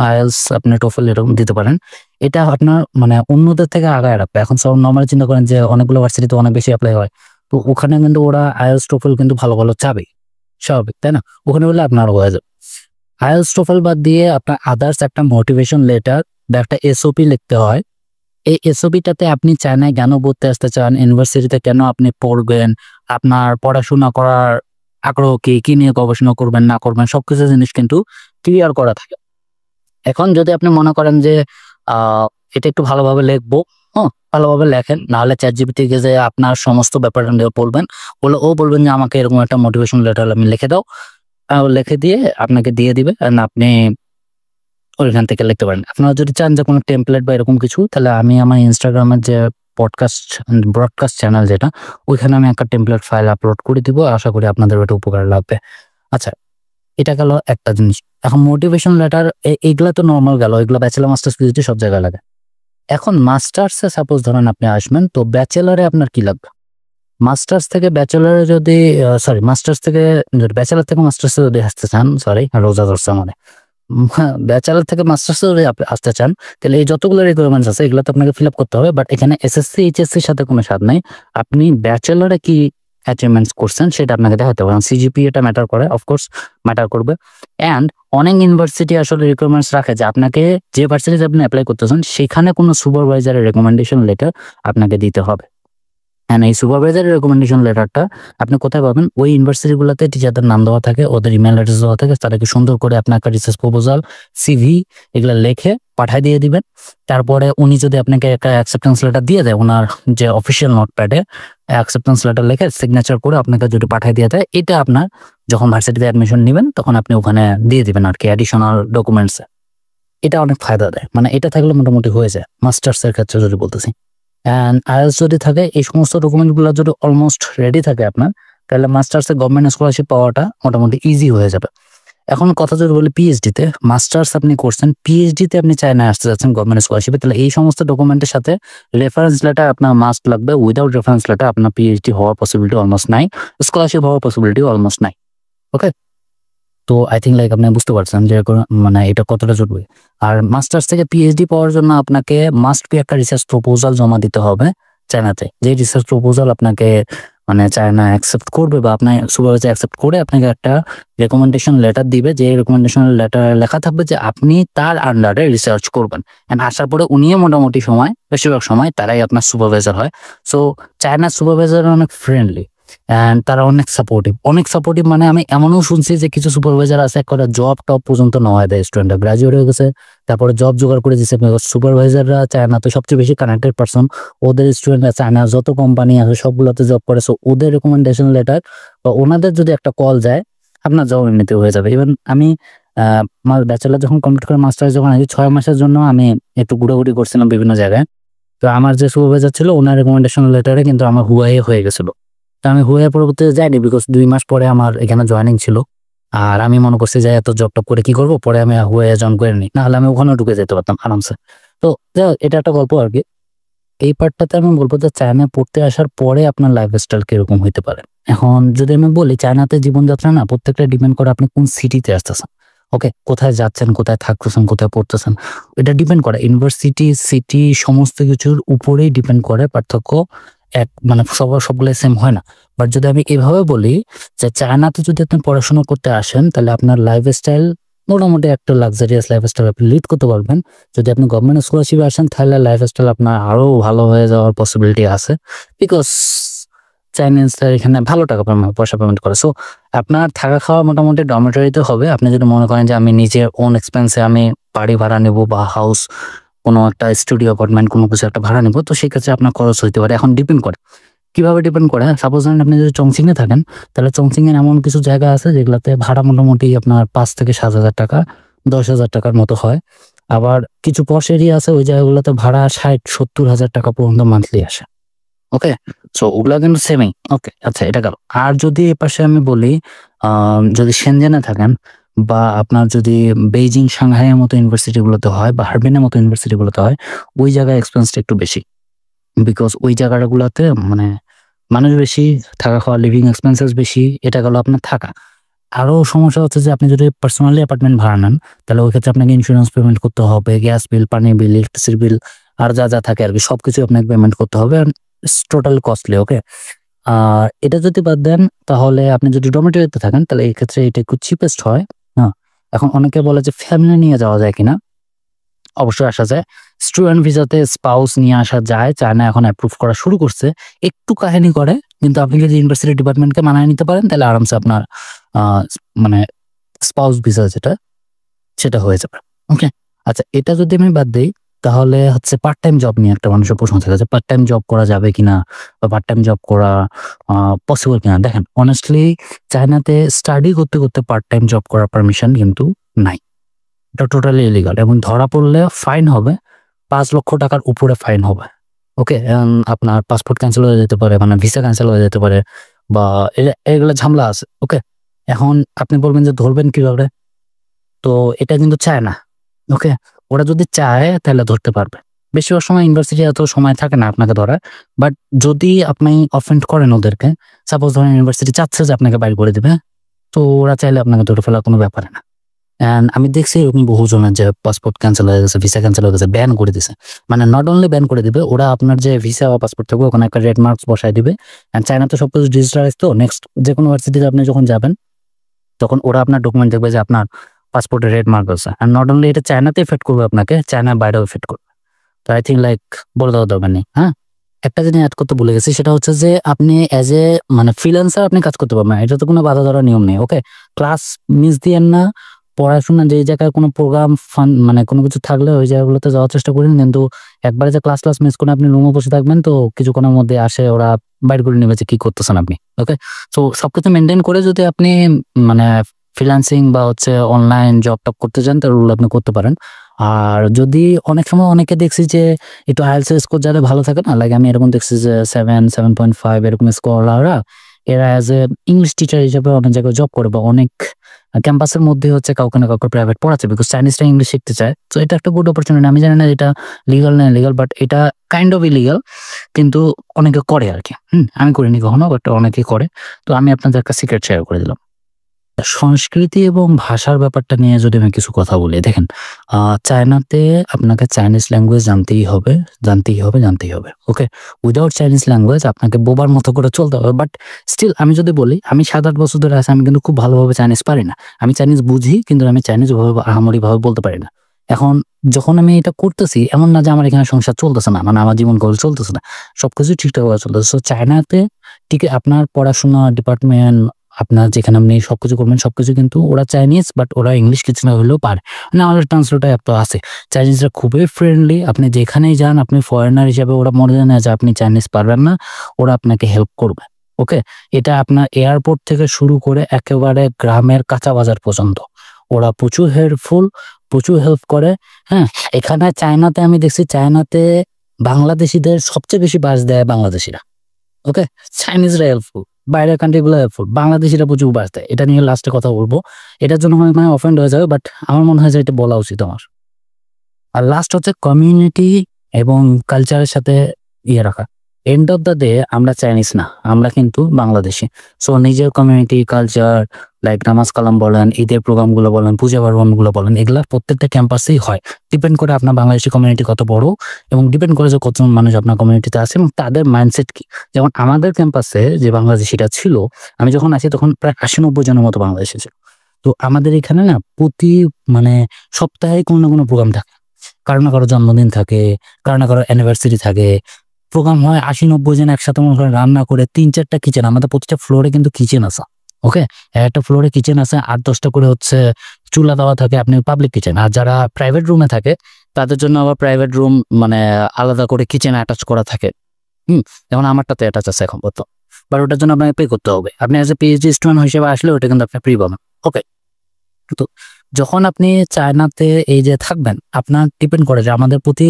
আপনি টোফেল এরকম দিতে পারেন। এটা আপনার মানে অন্যদের থেকে আগায় রাখবে। এখন সব নর্মালি চিন্তা করেন যে অনেকগুলো ভার্সিটিতে অনেক বেশি অ্যাপ্লাই হয়, তো ওখানে কিন্তু ওরা আইএলটিএস টোফেল কিন্তু ভালো ভালো চাবে, স্বাভাবিক, তাই না? ওখানে বললে আপনার হয়ে যাবে। আইএলটিএস টোফেল বাদ দিয়ে আপনার আদার্স একটা মোটিভেশন লেটার বা একটা এসওপি লিখতে হয়। এই এসওপিটাতে আপনি চায়নায় কেন পড়তে আসতে চান, ইউনিভার্সিটিতে কেন আপনি পড়বেন, আপনার পড়াশোনা করার আগ্রহ কি নিয়ে গবেষণা করবেন না করবেন, সবকিছু জিনিস কিন্তু ক্লিয়ার করা থাকে। এখন যদি আপনি মনে করেন যে এটা একটু ভালোভাবে লিখবো, ভালোভাবে লেখেন, নাহলে চ্যাটজিপিটি কে যে আপনার সমস্ত ব্যাপারটা নিয়ে বলবেন, ও বলবেন যে আমাকে এরকম একটা মোটিভেশন লেটার আমি লিখে দাও, লিখে দিয়ে আপনাকে দিয়ে দিবে, আপনি ওইখান থেকে লিখতে পারেন। আপনারা যদি চান যে কোনো টেমপ্লেট বা এরকম কিছু, তাহলে আমি আমার ইনস্টাগ্রামের যে ব্রডকাস্ট চ্যানেল যেটা, ওইখানে আমি একটা টেমপ্লেট ফাইল আপলোড করে দিব, আশা করি আপনাদের এটা উপকার লাগবে। আচ্ছা, এটা গেল একটা জিনিস। এখন মোটিভেশন লেটার এইগুলা তো নর্মাল গেল, এগুলো ব্যাচেলার মাস্টার্স পিএইচডি সব জায়গায় লাগে। এখন মাস্টার্সে সাপোজ ধরেন আপনি আসবেন, তো ব্যাচেলারে আপনার কি লাগবে? মাস্টার্স থেকে ব্যাচেলারে যদি ব্যাচেলার থেকে মাস্টার্সে যদি আসতে চান, রোজা ধরছে মানে ব্যাচেলার থেকে মাস্টার্সে যদি আসতে চান, তাহলে এই যতগুলো রিকোয়ারমেন্টস আছে এগুলো তো আপনাকে ফিল আপ করতে হবে। বাট এখানে এসএসসি এইচএসসির সাথে কোনো স্বাদ নাই। আপনি ব্যাচেলারে কি অ্যাচিভমেন্টস করছেন সেটা আপনাকে দেখাতে হবে। সিজিপি এটা ম্যাটার করে, অফকোর্স ম্যাটার করবে। অ্যান্ড অনেক ইউনিভার্সিটি আসলে রিকোয়ারমেন্টস রাখে যে আপনাকে যে ভার্সিটিতে আপনি অ্যাপ্লাই করতেছেন সেখানে কোনো সুপারভাইজারের রেকমেন্ডেশন লেটার আপনাকে দিতে হবে। এই সুপারভাইজারের রেকমেন্ডেশন লেটারটা আপনি কোথায় পাবেন? ওই ইউনিভার্সিটিগুলোতে টিচারদের নাম দেওয়া থাকে, ওদের ইমেল অ্যাড্রেস দেওয়া থাকে, তাদেরকে সুন্দর করে আপনার একটা রিসার্চ প্রপোজাল, সিভি এগুলো লিখে পাঠিয়ে দিয়ে দিবেন। তারপরে উনি যদি আপনাকে একটা অ্যাকসেপ্টেন্স লেটার দিয়ে দেয়, ওনার যে অফিসিয়াল নোটপ্যাডে অ্যাকসেপ্টেন্স লেটার লিখে সিগনেচার করে আপনাকে যদি পাঠিয়ে দিয়ে দেয়, এটা আপনার যখন ভার্সিটিতে অ্যাডমিশন নেবেন তখন আপনি ওখানে দিয়ে দিবেন আর কি, অ্যাডিশনাল ডকুমেন্টসে। এটা অনেক ফায়দা দেয়, মানে এটা থাকলে মোটামুটি হয়ে যায় মাস্টার্সের ক্ষেত্রে যদি বলতেছি। অ্যান্ড আইএলটিএস যদি থাকে, এই সমস্ত ডকুমেন্টগুলো যদি অলমোস্ট রেডি থাকে আপনার, তাহলে মাস্টার্সে গভর্নমেন্ট স্কলারশিপ পাওয়াটা মোটামুটি ইজি হয়ে যাবে। এখন কথা যদি বলি পিএইচডিতে, মাস্টার্স আপনি করছেন, পিএইচডিতে আপনি চায়নায় আসতে যাচ্ছেন গভর্নমেন্ট স্কলারশিপে, তাহলে এই সমস্ত ডকুমেন্টের সাথে রেফারেন্স লেটার আপনার মাস্ট লাগবে। উইদাউট রেফারেন্স লেটার আপনার পিএইচডি হওয়ার পসিবিলিটি অলমোস্ট নাই, স্কলারশিপ হওয়ার পসিবিলিটি অলমোস্ট নাই। ওকে, তো আই থিঙ্ক লাইক আপনি বুঝতে পারছেন যে মানে এটা কতটা জরুরি। আর মাস্টার্স থেকে পিএইচডি পাওয়ার জন্য আপনাকে মাস্ট বি একটা রিসার্চ প্রপোজাল জমা দিতে হবে চায়নাতে। যে রিসার্চ প্রপোজাল আপনাকে মানে চায়না অ্যাকসেপ্ট করবে বা আপনার সুপারভাইজার অ্যাকসেপ্ট করে আপনাকে একটা রেকমেন্ডেশন লেটার দিবে, যে রেকমেন্ডেশন লেটার লেখা থাকবে যে আপনি তার আন্ডারে রিসার্চ করবেন। অ্যান্ড আসার পরে উনিও মোটামুটি বেশিরভাগ সময় তারাই আপনার সুপারভাইজার হয়। সো চায়নার সুপারভাইজার অনেক ফ্রেন্ডলি অ্যান্ড তারা অনেক সাপোর্টিভ। মানে আমি এমনও শুনছি যে কিছু সুপারভাইজার আছে একটা জব টপ পর্যন্ত নেওয়া দেয়, স্টুডেন্টরা গ্রাজুয়েট হয়ে গেছে তারপরে জব জোগাড় করে দিচ্ছে। সুপারভাইজাররা চায়না তো সবচেয়ে বেশি কানেক্টেড পারসন, ওদের স্টুডেন্টরা চায়না যত কোম্পানি আছে সবগুলোতে জব করে। সো ওদের রেকমেন্ডেশন লেটার বা ওনাদের যদি একটা কল যায়, আপনার জব এমনিতে হয়ে যাবে। ইভেন আমি ব্যাচেলার যখন কমপ্লিট করে মাস্টার্স যখন আছি 6 মাসের জন্য আমি একটু ঘুরাঘুরি করছিলাম বিভিন্ন জায়গায়। তো আমার যে সুপারভাইজার ছিল ওনার রেকমেন্ডেশন লেটারে কিন্তু আমার হুয়াই হয়ে গেছিল। তো আমি হুয়াই পরবর্তীতে যাইনি, বিকজ 2 মাস পরে আমার এখানে জয়েনিং ছিল। আর আমি মনে করছি যে এত জব টপ করে কি করবো, পরে আমি হুয়াই জয়েন করে নিই, নাহলে আমি ওখানেও ঢুকে যেতে পারতাম আরামসে। তো এটা একটা গল্প আর কি। এই পার্টটাতে আমি বলবো যে চায়না পড়তে আসার পরে আপনার লাইফস্টাইল কিরকম হইতে পারে। এখন যদি আমি বলি চায়নাতে জীবনযাত্রা না প্রত্যেকটা ডিপেন্ড করে আপনি কোন সিটিতে আসতেছেন। ওকে, কোথায় যাচ্ছেন, কোথায় থাকতেছেন, কোথায় পড়তেছেন, এটা ডিপেন্ড করে ইউনিভার্সিটি, সিটি, সমস্ত কিছুর উপরেই ডিপেন্ড করে। পার্থক্য মানে সবগুলো সেম হয় না। বাট যদি আমি এভাবে বলি যে চায়নাতে যদি আপনি পড়াশোনা করতে আসেন, তাহলে আপনার লাইফস্টাইল মোটামুটি একটা লাক্সারিয়াস লাইফস্টাইল আপনি লিড করতে পারবেন। যদি আপনি গভর্নমেন্ট স্কলারশিপে আসেন তাহলে লাইফস্টাইল আপনার আরও ভালো হয়ে যাওয়ার পসিবিলিটি আছে, বিকজ চাইনিজরা এখানে ভালো টাকা পয়সা পেমেন্ট করে। সো আপনার থাকা খাওয়া মোটামুটি ডরমেটরিতে হবে। আপনি যদি মনে করেন যে আমি নিজের ওন এক্সপেন্সে আমি বাড়ি ভাড়া নেব বা হাউস কোনো একটা স্টুডিও অ্যাপার্টমেন্ট কোনো কিছু একটা ভাড়া নেব, তো সেক্ষেত্রে আপনার খরচ হইতে পারে। এখন ডিপেন্ড করে কিভাবে ডিপেন্ড করে। সাপোজ ধরেন আপনি যদি চংচিংয়ে থাকেন, তাহলে চংচিংয়ের এমন কিছু জায়গা আছে যেগুলোতে ভাড়া মোটামুটি আপনার 5 থেকে 7,000 টাকা, 10,000 টাকার মতো হয়। আবার কিছু পশ এরিয়া আছে ওই জায়গাগুলোতে ভাড়া 60-70,000 টাকা পর্যন্ত মান্থলি আসে। ওকে, সো ওগুলা কিন্তু সেমই। ওকে, আচ্ছা এটা গেল। আর যদি এ পাশে আমি বলি যদি শেনজেনে থাকেন বা আপনার যদি বেইজিং সাংহাইয়ের মতো ইউনিভার্সিটিগুলোতে হয় বা হারবিনের মতো ইউনিভার্সিটিগুলোতে হয়, ওই জায়গায় এক্সপেন্সটা একটু বেশি, বিকজ ওই জায়গাগুলোতে মানে মানুষ বেশি, থাকা খাওয়া লিভিং এক্সপেন্সেস বেশি। এটা গেল আপনার থাকা। আরও সমস্যা হচ্ছে যে আপনি যদি পার্সোনালি অ্যাপার্টমেন্ট ভাড়া নেন, তাহলে ওই ক্ষেত্রে আপনাকে ইন্স্যুরেন্স পেমেন্ট করতে হবে, গ্যাস বিল, পানি বিল, ইলেকট্রিসিটি বিল আর যা যা থাকে আর কি সবকিছু আপনাকে পেমেন্ট করতে হবে। Total costly. ওকে, আর এটা যদি বাদ দেন তাহলে আপনি যদি ডরমিটরিতে থাকেন তাহলে এই ক্ষেত্রে এটা একটু চিপেস্ট হয়। হ্যাঁ, এখন অনেকে বলে যে ফ্যামিলি নিয়ে যাওয়া যায় কিনা, অবশ্যই আসা যায়। স্টুডেন্ট ভিসাতে স্পাউস নিয়ে আসা যায়, চায়না এখন অ্যাপ্রুভ করা শুরু করছে। একটু কাহিনী করে, কিন্তু আপনি যদি ইউনিভার্সিটি ডিপার্টমেন্টকে মানায় নিতে পারেন তাহলে আরামসে আপনার মানে স্পাউস ভিসা যেটা সেটা হয়ে যাবে। ওকে, আচ্ছা এটা যদি আমি বাদ দিই তাহলে হচ্ছে পার্ট টাইম জব নিয়ে একটা মানুষের প্রশ্ন থাকে যে পার্ট টাইম জব করা যাবে কিনা বা পার্ট টাইম জব করা পসিবল কিনা। দেখেন অনেস্টলি চায়নাতে স্টাডি করতে করতে পার্ট টাইম জব করার পারমিশন কিন্তু নাই। এটা টোটালি ইলিগাল এবং ধরা পড়লে ফাইন হবে 5 লক্ষ টাকার উপরে ফাইন হবে। ওকে, আপনার পাসপোর্ট ক্যান্সেল হয়ে যেতে পারে, মানে ভিসা ক্যান্সেল হয়ে যেতে পারে বা এগুলো ঝামেলা আছে। ওকে, এখন আপনি বলবেন যে ধরবেন কিভাবে, তো এটা কিন্তু চায় না। ওকে, ওরা যদি চায় তাহলে ধরতে পারবে। বেশিরভাগ সময় ইউনিভার্সিটি এত সময় থাকে না আপনাকে ধরার, বাট যদি আপনি অফেন্ড করেন ওদেরকে, সাপোজ ধরেন ইউনিভার্সিটি চাচ্ছে যে আপনাকে বাইর করে দেবে, তো ওরা চাইলে আপনাকে ধরে ফেলার কোনো ব্যাপারে না। অ্যান্ড আমি দেখছি এরকম বহুজনের যে পাসপোর্ট ক্যান্সেল হয়ে গেছে, ভিসা ক্যান্সেল হয়ে গেছে, ব্যান করে দিছে। মানে নট অনলি ব্যান করে দিবে, ওরা আপনার যে ভিসা বা পাসপোর্ট থাকবে ওখানে একটা রেড মার্কস বসায় দিবে। অ্যান্ড চায়না তো সবকিছু ডিজিটালাইজ, তো নেক্সট যে কোনো ইউনিভার্সিটিতে আপনি যখন যাবেন তখন ওরা আপনার ডকুমেন্ট দেখবে যে আপনার পাসপোর্টে রেড মার্ক আছে। অ্যান্ড নট অনলি এটা চায়নাতে এফেক্ট করবে আপনাকে, চায়নার বাইরেও এফেক্ট করবে। তো আই থিঙ্ক লাইক বলে দেওয়া দরকার নেই। হ্যাঁ, একটা জিনিস অ্যাড করতে ভুলে গেছি, সেটা হচ্ছে যে আপনি অ্যাজ এ মানে ফ্রিল্যান্সার আপনি কাজ করতে পারবেন, এটা তো কোনো বাধা ধরার নিয়ম নেই। ওকে, ক্লাস মিস দিয়েন না, পড়াশোনা যে জায়গায় কোনো প্রোগ্রাম ফান মানে কোনো কিছু থাকলে ওই জায়গাগুলোতে যাওয়ার চেষ্টা করেন, কিন্তু একবারে যে ক্লাস মিস করে আপনি রুমে বসে থাকবেন তো কিছুক্ষণের মধ্যে আসে ওরা বাইর করে নেবে যে কি করতেছেন আপনি। ওকে, তো সবকিছু মেনটেন করে যদি আপনি মানে ফ্রিল্যান্সিং বা হচ্ছে অনলাইন জব টপ করতে চান তাহলে আপনি করতে পারেন। আর যদি অনেক সময় অনেকে দেখছি যে একটু আইএলটিএস স্কোর যাদের ভালো থাকে না, লাইক আমি এরকম দেখছি যে 7.5 এরকম স্কোররা এরা অ্যাজ এ ইংলিশ টিচার হিসেবে অনেক জায়গায় জব করে বা অনেক ক্যাম্পাসের মধ্যে হচ্ছে কাউকে না কাউকে প্রাইভেট পড়াচ্ছে, বিকজ চাইনিজরা ইংলিশ শিখতে চায়। তো এটা একটা গুড অপরচুনিটি। আমি জানি না এটা লিগাল না ইলিগাল, বাট এটা কাইন্ড অফ ইলিগাল, কিন্তু অনেকে করে আর কি। আমি করিনি কখনো, বাট অনেকে করে। তো আমি আপনাদের একটা সিক্রেট শেয়ার করে দিলাম। সংস্কৃতি এবং ভাষার ব্যাপারটা নিয়ে যদি আমি কিছু কথা বলি, দেখেন চায়নাতে আপনাকে চাইনিজ ল্যাঙ্গুয়েজ জানতেই হবে। ওকে, উইদাউট চাইনিজ ল্যাঙ্গুয়েজ আপনাকে বোবার মতো করে চলতে হবে। বাট স্টিল আমি যদি বলি, আমি 7-8 বছর ধরে আছি, আমি কিন্তু খুব ভালোভাবে চাইনিজ পারি না। আমি চাইনিজ বুঝি, কিন্তু আমি চাইনিজ ভাবে আহামরি ভাবে বলতে পারি না। এখন যখন আমি এটা করতেছি, এমন না যে আমার এখানে সংসার চলতেছে না, মানে আমার জীবন গোল চলতেছে না, সবকিছু ঠিকঠাক ভাবে চলতেছে। সো চায়নাতে ঠিক আপনার পড়াশোনা ডিপার্টমেন্ট, আপনার যেখানে আপনি সবকিছু করবেন সবকিছু কিন্তু ওরা চাইনিজ, বাট ওরা ইংলিশ কিছু না হলেও পারে। মানে আমাদের ট্রান্সলেটার অ্যাপ তো আছে। চাইনিজরা খুবই ফ্রেন্ডলি, আপনি যেখানেই যান, আপনি ফরেনার হিসাবে ওরা মনে যায় না যে আপনি চাইনিজ পারবেন না, ওরা আপনাকে হেল্প করবে। ওকে, এটা আপনার এয়ারপোর্ট থেকে শুরু করে একেবারে গ্রামের কাঁচা বাজার পর্যন্ত ওরা প্রচুর হেল্প করে। হ্যাঁ, এখানে চায়নাতে আমি দেখছি, চায়নাতে বাংলাদেশিদের সবচেয়ে বেশি বাস দেয় বাংলাদেশিরা। ওকে, চাইনিজরা হেল্পফুল, বাইরের কান্ট্রিগুলো হেল্পফুল, বাংলাদেশিরা প্রচুর বাস দেয়। এটা নিয়ে লাস্টে কথা বলবো, এটার জন্য মানে অফেন্ড হয়ে যাবে, বাট আমার মনে হয় যে এটা বলা উচিত আমার। আর লাস্ট হচ্ছে কমিউনিটি এবং কালচারের সাথে রাখা। এন্ড অফ দ্য ডে আমরা চাইনিজ না, আমরা কিন্তু বাংলাদেশি। সো নিজের কমিউনিটি কালচার, লাইক নামাজ কালাম বলেন, ঈদের প্রোগ্রামগুলো বলেন, পূজা পার্বণগুলো বলেন, এগুলা প্রত্যেকটা ক্যাম্পাসেই হয়। ডিপেন্ড করে আপনার বাংলাদেশি কমিউনিটি কত বড় এবং ডিপেন্ড করে যে কতজন মানুষ আপনার কমিউনিটিতে আছে এবং তাদের মাইন্ডসেট কি। যেমন আমাদের ক্যাম্পাসে যে বাংলাদেশিটা ছিল, আমি যখন আসি তখন প্রায় 80-90 জনের মতো বাংলাদেশি ছিল। তো আমাদের এখানে না প্রতি মানে সপ্তাহে কোনো না কোনো প্রোগ্রাম থাকে, কারো না কারো জন্মদিন থাকে, কারো না কারো অ্যানিভার্সারি থাকে, প্রোগ্রাম হয় 80-90 জন একসাথে মনে করেন রান্না করে 3-4টা কিচেন, আমাদের প্রতিটা ফ্লোরে কিন্তু কিচেন আছে। ওকে, একটা ফ্লোরে কিচেন আছে, 8-10টা করে হচ্ছে চুলা দেওয়া থাকে, আপনি পাবলিক কিচেন। আর যারা প্রাইভেট রুমে থাকে তাদের জন্য আবার প্রাইভেট রুম মানে আলাদা করে কিচেন অ্যাটাচ করা থাকে। যেমন আমারটাতে অ্যাটাচ আছে এখন পর্যন্ত, বাট ওটার জন্য আপনাকে পে করতে হবে। আপনি অ্যাজ এ পিএইচডি স্টুডেন্ট হিসেবে আসলে ওটা কিন্তু আপনি ফ্রি পাবেন। ওকে, তো যখন আপনি চায়নাতে এই যে থাকবেন, আপনার ডিপেন্ড করে যে আমাদের প্রতি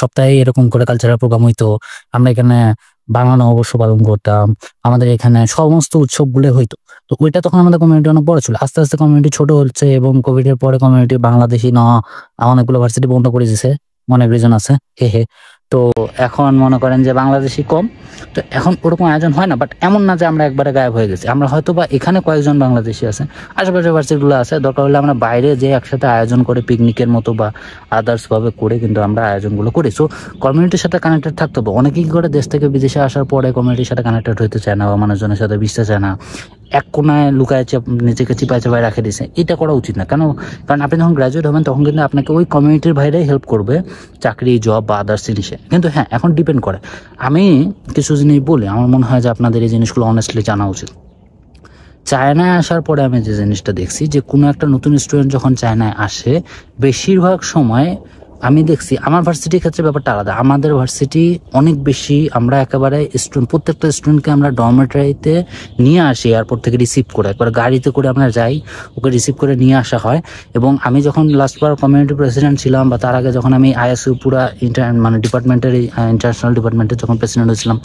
সপ্তাহে এরকম করে কালচারাল প্রোগ্রাম হইতো, আমরা এখানে বাংলা নববর্ষ পালন করতাম, আমাদের এখানে সমস্ত উৎসবগুলো হইতো। তো ওইটা তখন আমাদের কমিউনিটি অনেক বড় ছিল। আস্তে আস্তে কমিউনিটি ছোট হচ্ছে এবং কোভিড এর পরে কমিউনিটি বাংলাদেশি অনেকগুলো ভার্সিটি বন্ধ করে দিয়েছে, অনেক রিজন আছে, হে। তো এখন মনে করেন যে বাংলাদেশি কম, তো এখন ওরকম আয়োজন হয় না। বাট এমন না যে আমরা একবারে গায়েব হয়ে গেছি, আমরা হয়তো বা এখানে কয়েকজন বাংলাদেশি আছে, আশেপাশে ভার্সিটিগুলো আছে, দরকার হলে আমরা বাইরে যে একসাথে আয়োজন করে পিকনিকের মতো বা আদার্স ভাবে করে কিন্তু আমরা আয়োজনগুলো করি। সো কমিউনিটির সাথে কানেক্টেড থাকতে হবে। অনেকেই করে দেশ থেকে বিদেশে আসার পরে কমিউনিটির সাথে কানেক্টেড হইতে চায় না বা মানুষজনের সাথে মিশতে চায় না, এক কোনায় লুকায় নিজেকে চিপায় চাপায় রাখে দিয়েছে। এটা করা উচিত না। কারণ আপনি যখন গ্রাজুয়েট হবেন তখন কিন্তু আপনাকে ওই কমিউনিটির বাইরে হেল্প করবে চাকরি, জব বা আদার্স জিনিসে। কিন্তু হ্যাঁ, এখন ডিপেন্ড করে। আমি কিছু জিনিস বলি, আমার মনে হয় যে আপনাদের এই জিনিসগুলো অনেস্টলি জানা উচিত। চায়নায় আসার পরে আমি যে জিনিসটা দেখছি, যে কোনো একটা নতুন স্টুডেন্ট যখন চায়নায় আসে, বেশিরভাগ সময় আমি দেখছি, আমার ভার্সিটির ক্ষেত্রে ব্যাপারটা আলাদা। আমাদের ভার্সিটি অনেক বেশি, আমরা একেবারে স্টুডেন্ট, প্রত্যেকটা স্টুডেন্টকে আমরা ডরমেটরিতে নিয়ে আসি, এয়ারপোর্ট থেকে রিসিভ করে, একবার গাড়িতে করে আমরা যাই, ওকে রিসিভ করে নিয়ে আসা হয়। এবং আমি যখন লাস্টবার কমিউনিটি প্রেসিডেন্ট ছিলাম, বা তার আগে যখন আমি আইএসইউ পুরা মানে ডিপার্টমেন্টের, ইন্টারন্যাশনাল ডিপার্টমেন্টের যখন প্রেসিডেন্ট হয়েছিলাম,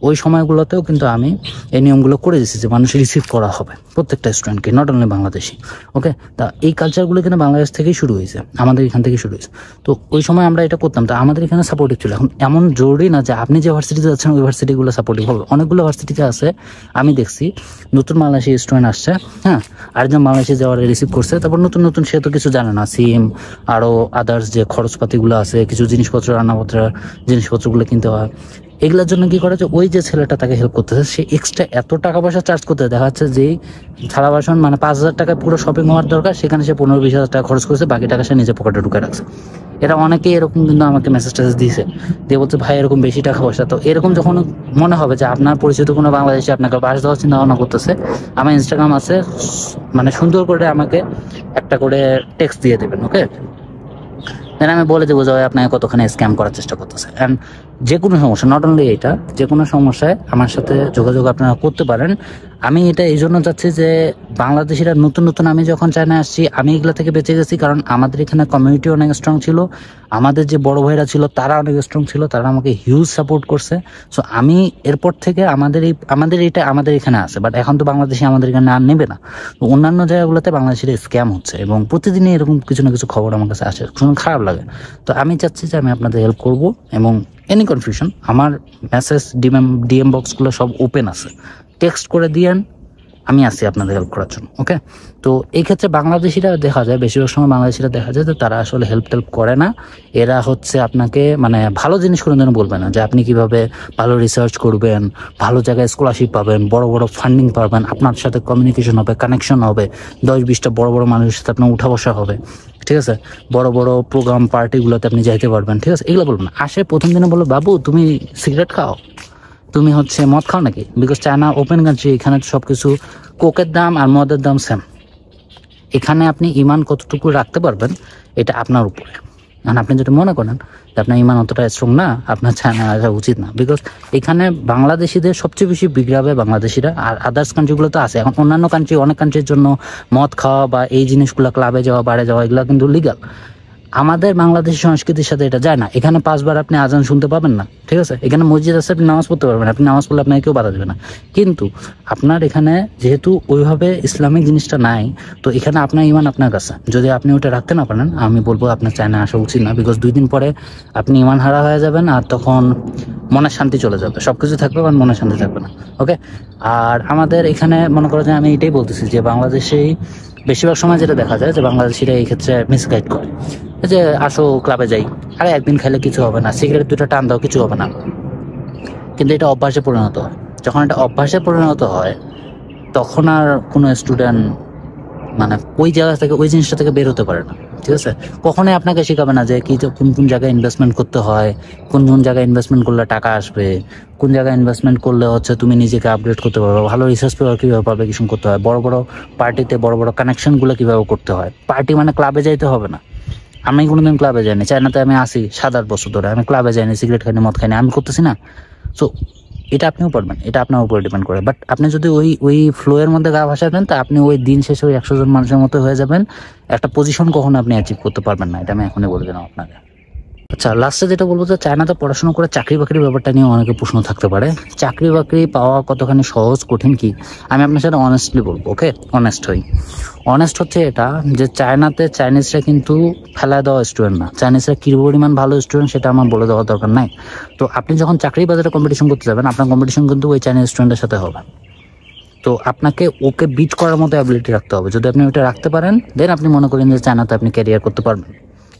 ওই সময়গুলোতেও কিন্তু আমি এই নিয়মগুলো করে দিয়েছি যে মানুষ রিসিভ করা হবে প্রত্যেকটা স্টুডেন্টকে, নট অনলি বাংলাদেশি। ওকে, তা এই কালচারগুলো কিন্তু বাংলাদেশ থেকেই শুরু হয়েছে, আমাদের এখান থেকে শুরু হয়েছে। তো ওই সময় আমরা এটা করতাম, তা আমাদের এখানে সাপোর্টিভ ছিল। এখন এমন জরুরি না যে আপনি যে ভার্সিটিতে যাচ্ছেন ওই ভার্সিটিগুলো সাপোর্টিভ হবে। অনেকগুলো ভার্সিটিতে আছে, আমি দেখছি নতুন বাংলাদেশি স্টুডেন্ট আসছে, হ্যাঁ, আরেকজন বাংলাদেশি যাওয়ার রিসিভ করছে, তারপর নতুন নতুন সে তো কিছু জানে না, সিম আরও আদার্স যে খরচপাতিগুলো আছে, কিছু জিনিসপত্র, রান্নাপত্রের জিনিসপত্রগুলো কিনতে হয়, এগুলোর জন্য কি করে যে ওই যে ছেলেটা তাকে হেল্প করতেছে, সে এক্সট্রা এত টাকা পয়সা চার্জ করতে দেখা যাচ্ছে যে থালা বাসন মানে 5,000 টাকায় পুরো শপিং হওয়ার দরকার, সেখানে সে 15-20 হাজার টাকা খরচ করেছে, বাকি টাকা সে নিজে পকেটে ঢুকে রাখছে। এরা অনেকেই এরকম কিন্তু আমাকে মেসেজ টেসেজ দিয়েছে, দিয়ে বলছে ভাই এরকম বেশি টাকা পয়সা। তো এরকম যখন মনে হবে যে আপনার পরিচিত কোনো বাংলাদেশি আপনাকে বাস দেওয়ার চিন্তা ভাবনা করতেছে, আমার ইনস্টাগ্রাম আছে, মানে সুন্দর করে আমাকে একটা করে টেক্সট দিয়ে দেবেন। ওকে, দেন আমি বলে দেবো যে আপনাকে কতখানি স্ক্যাম করার চেষ্টা করতেছে। অ্যান্ড যে কোনো সমস্যা, নট অনলি এটা, যে কোনো সমস্যায় আমার সাথে যোগাযোগ আপনারা করতে পারেন। আমি এটা এই জন্য চাচ্ছি যে বাংলাদেশিরা নতুন নতুন, আমি যখন চায়না আসছি আমি এগুলো থেকে বেঁচে গেছি, কারণ আমাদের এখানে কমিউনিটি অনেক স্ট্রং ছিল, আমাদের যে বড় ভাইরা ছিল তারা অনেক স্ট্রং ছিল, তারা আমাকে হিউজ সাপোর্ট করছে। সো আমি এরপর থেকে আমাদের এখানে আছে, বাট এখন তো বাংলাদেশি আমাদের এখানে আর নেবে না। তো অন্যান্য জায়গাগুলোতে বাংলাদেশিরা স্ক্যাম হচ্ছে এবং প্রতিদিনই এরকম কিছু না কিছু খবর আমার কাছে আসে, শুনে খারাপ লাগে। তো আমি চাচ্ছি যে আমি আপনাদের হেল্প করব, এবং এনি কনফিউশন, আমার মেসেজ ডিএম বক্সগুলো সব ওপেন আছে, টেক্সট করে দিয়েন, আমি আছি আপনাদের হেল্প করার জন্য। ওকে, তো এই ক্ষেত্রে বাংলাদেশিরা দেখা যায়, বেশিরভাগ সময় বাংলাদেশিরা দেখা যায় যে তারা আসলে হেল্প করে না। এরা হচ্ছে আপনাকে মানে ভালো জিনিস কোনো দিনও বলবে না, যে আপনি কিভাবে ভালো রিসার্চ করবেন, ভালো জায়গায় স্কলারশিপ পাবেন, বড় বড় ফান্ডিং পাবেন, আপনার সাথে কমিউনিকেশন হবে, কানেকশন হবে, 10-20টা বড় বড় মানুষের সাথে আপনার উঠা বসা হবে, ঠিক আছে, বড় বড় প্রোগ্রাম পার্টিগুলোতে আপনি যাইতে পারবেন, ঠিক আছে, এগুলো বলবো না। আসে প্রথম দিনে বলো বাবু তুমি সিগারেট খাও, তুমি হচ্ছে মদ খাও নাকি, বিকজ চায়না ওপেন কান্ট্রি, এখানে সব কিছু কোকের দাম আর মদের দাম সেম। এখানে আপনি ইমান কতটুকু রাখতে পারবেন এটা আপনার উপরে। কারণ আপনি যদি মনে করেন যে আপনার ইমান অতটা স্ট্রং না, আপনার চায়না আসা উচিত না, বিকজ এখানে বাংলাদেশিদের সবচেয়ে বেশি বিগ্রাবে বাংলাদেশিরা, আর আদার্স কান্ট্রিগুলো তো আছে। এখন অন্যান্য কান্ট্রি, অনেক কান্ট্রির জন্য মদ খাওয়া বা এই জিনিসগুলো, ক্লাবে যাওয়া, বারে যাওয়া, এগুলো কিন্তু লিগাল। আমাদের বাংলাদেশি সংস্কৃতির সাথে এটা যায় না। এখানে 5 বার আপনি আজান শুনতে পাবেন না, ঠিক আছে, এখানে মসজিদ আছে, আপনি নামাজ পড়তে পারবেন, আপনি নামাজ পড়লে আপনাকে কেউ বাধা দেবে না। কিন্তু আপনার এখানে যেহেতু ওইভাবে ইসলামিক জিনিসটা নাই, তো এখানে আপনার ইমান আপনার কাছে, যদি আপনি ওটা রাখতে না পারেন, আমি বলবো আপনার চায়না আসা উচিত না, বিকজ 2 দিন পরে আপনি ইমান হারা হয়ে যাবেন, আর তখন মনের শান্তি চলে যাবে, সবকিছু থাকবে আর মনের শান্তি থাকবে না। ওকে, আর আমাদের এখানে মনে করো যে আমি এটাই বলতেছি যে বাংলাদেশেই বেশিরভাগ সময় যেটা দেখা যায় যে বাংলাদেশিরা এই ক্ষেত্রে মিসগাইড করে, যে আসো ক্লাবে যাই, আরে একদিন খাইলে কিছু হবে না, সিগারেট 2টা টান দাও, কিছু হবে না। কিন্তু এটা অভ্যাসে পরিণত হয়। যখন এটা অভ্যাসে পরিণত হয় তখন আর কোনো স্টুডেন্ট মানে ওই জায়গা থেকে ওই জিনিসটা থেকে বের হতে পারে না, ঠিক আছে? কখনোই আপনাকে শেখাবে না যে কোন কোন জায়গায় ইনভেস্টমেন্ট করতে হয়, কোন কোন জায়গায় ইনভেস্টমেন্ট করলে টাকা আসবে, কোন জায়গায় ইনভেস্টমেন্ট করলে হচ্ছে তুমি নিজেকে আপডেট করতে পারবে, ভালো রিসার্চ পেপার কীভাবে পাবলিকেশন করতে হয়, বড় বড় পার্টিতে বড় বড় কানেকশনগুলো কীভাবে করতে হয়। পার্টি মানে ক্লাবে যাইতে হবে না। আমি কোনোদিন ক্লাবে যাইনি, চায়নাতে আমি আসি 7-8 বছর ধরে, আমি ক্লাবে যাইনি, সিগারেট খাইনি, মদ খাইনি, আমি করতেছি না। সো এটা আপনিও পারবেন, এটা আপনার উপরে ডিপেন্ড করে। বাট আপনি যদি ওই ফ্লো এর মধ্যে গা ভাসা দেন, তা আপনি ওই দিন শেষে ওই 100 জন মানুষের মতো হয়ে যাবেন। একটা পজিশন কখনো আপনি অ্যাচিভ করতে পারবেন না, এটা আমি এখনই বলে দিলাম আপনাকে। আচ্ছা, লাস্টে যেটা বলবো যে চায়নাতে পড়াশোনা করে চাকরি বাকরির ব্যাপারটা নিয়ে অনেকে প্রশ্ন থাকতে পারে। চাকরি বাকরি পাওয়া কতখানি সহজ কঠিন কি, আমি আপনার সাথে অনেস্টলি বলবো। ওকে, অনেস্ট হচ্ছে এটা যে চায়নাতে চাইনিজরা কিন্তু ফেলায় দেওয়া স্টুডেন্ট না। চাইনিজরা কি পরিমাণ ভালো স্টুডেন্ট সেটা আমার বলে দেওয়ার দরকার নাই। তো আপনি যখন চাকরি বাজারে কম্পিটিশন করতে যাবেন, আপনার কম্পিটিশন কিন্তু ওই চাইনিজ স্টুডেন্টের সাথে হবে। তো আপনাকে ওকে বিট করার মতো অ্যাবিলিটি রাখতে হবে। যদি আপনি ওটা রাখতে পারেন, দেন আপনি মনে করেন যে চায়নাতে আপনি ক্যারিয়ার করতে পারবেন।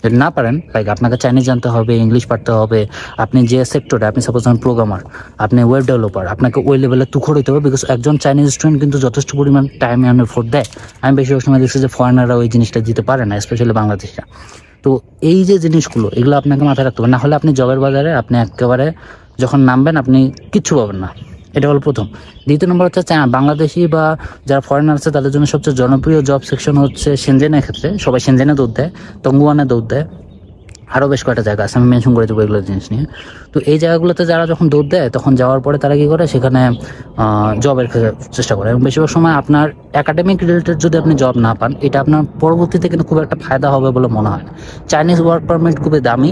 যদি না পারেন, লাইক আপনাকে চাইনিজ জানতে হবে, ইংলিশ পারতে হবে, আপনি যে সেক্টরে, আপনি সাপোজ প্রোগ্রামার, আপনি ওয়েব ডেভেলপার, আপনাকে ওই লেভেলে তুখর হইতে হবে। বিকজ একজন চাইনিজ স্টুডেন্ট কিন্তু যথেষ্ট পরিমাণ টাইম অ্যান্ড এফোর্ট দেয়। আমি বেশিরভাগ সময় দেখছি যে ফরেনাররা ওই জিনিসটা দিতে পারে না, স্পেশালি বাংলাদেশিরা। তো এই যে জিনিসগুলো, এগুলো আপনাকে মাথায় রাখতে হবে, না হলে আপনি জবের বাজারে আপনি একেবারে যখন নামবেন আপনি কিচ্ছু পাবেন না। এটা হলো প্রথম। দ্বিতীয় নম্বর হচ্ছে বাংলাদেশি বা যারা ফরেনার আছে তাদের জন্য সবচেয়ে জনপ্রিয় জব সেকশন হচ্ছে শেনজেনের ক্ষেত্রে। সবাই শেনজেনে দৌড় দেয়, তঙ্গুয়ানে দৌড় দেয়, আরও বেশ কয়েকটা জায়গা আছে, আমি মেনশন করে দেবো এগুলো জিনিস নিয়ে। তো এই জায়গাগুলোতে যারা যখন দৌড় দেয়, তখন যাওয়ার পরে তারা কী করে, সেখানে জবের চেষ্টা করে। এবং বেশিরভাগ সময় আপনার একাডেমিক রিলেটেড যদি আপনি জব না পান, এটা আপনার পরবর্তীতে কিন্তু খুব একটা ফায়দা হবে বলে মনে হয় না। চাইনিজ ওয়ার্ক পারমিট খুবই দামি,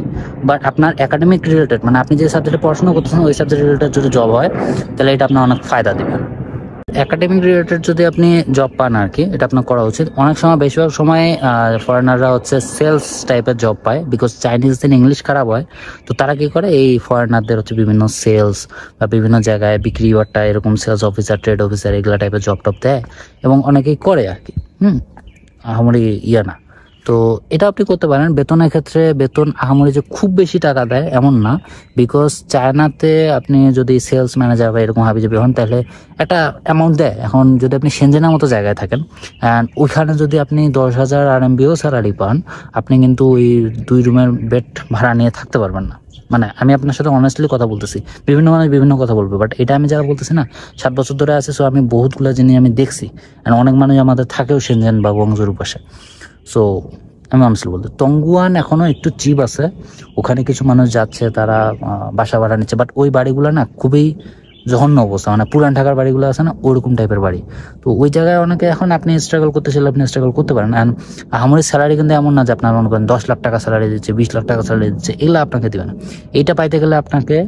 বাট আপনার একাডেমিক রিলেটেড, মানে আপনি যে সাবজেক্টে পড়াশোনা করতেছেন ওই সাবজেক্ট রিলেটেড যদি জব হয়, তাহলে এটা আপনার অনেক ফায়দা দেবে। একাডেমিক রিলেটেড যদি আপনি জব পান আর কি, এটা আপনার করা উচিত। অনেক সময়, বেশিরভাগ সময় ফরেনাররা হচ্ছে সেলস টাইপের জব পায়, বিকজ চাইনিজদের ইংলিশ খারাপ হয়। তো তারা কি করে, এই ফরেনারদের হচ্ছে বিভিন্ন সেলস বা বিভিন্ন জায়গায় বিক্রি বাট্টা, এরকম সেলস অফিসার, ট্রেড অফিসার, এগুলা টাইপের জব টপ দেয় এবং অনেকেই করে আর কি। আহামরি ইয়া না। তো এটা আপনি করতে পারেন। বেতনের ক্ষেত্রে বেতন আহামরি যে খুব বেশি টাকা দেয় এমন না, বিকজ চায়নাতে আপনি যদি সেলস ম্যানেজার বা এরকম হাবিজাবি হন, তাহলে একটা অ্যামাউন্ট দেয়। এখন যদি আপনি সেনজেনের মতো জায়গায় থাকেন অ্যান্ড ওইখানে যদি আপনি 10,000 RMBও স্যালারি পান, আপনি কিন্তু ওই 2 রুমের বেড ভাড়া নিয়ে থাকতে পারবেন না। মানে আমি আপনার সাথে অনেস্টলি কথা বলতেছি, বিভিন্ন মানুষ বিভিন্ন কথা বলবে, বাট এটা আমি যারা বলতেছি না, 7 বছর ধরে আছে, সো আমি বহুতগুলো জিনিস আমি দেখছি। অ্যান্ড অনেক মানুষ আমাদের থাকেও সেনজেন বা গুয়াংজুর পাশে। সো আমি অনেস্টলি বলতে, তঙ্গুয়ান এখনও একটু চিপ আছে, ওখানে কিছু মানুষ যাচ্ছে, তারা বাসা ভাড়া নিচ্ছে, বাট ওই বাড়িগুলো না খুবই জঘন্য অবস্থা, মানে পুরান ঢাকার বাড়িগুলো আছে না, ওরকম টাইপের বাড়ি। তো ওই জায়গায় অনেকে, এখন আপনি স্ট্রাগল করতে চাইলে আপনি স্ট্রাগল করতে পারেন। অ্যান্ড আমাদের স্যালারি কিন্তু এমন না যে আপনার মনে করেন 10 লাখ টাকা স্যালারি দিচ্ছে, 20 লাখ টাকা স্যালারি দিচ্ছে, এগুলো আপনাকে দেবে না। এইটা পাইতে গেলে আপনাকে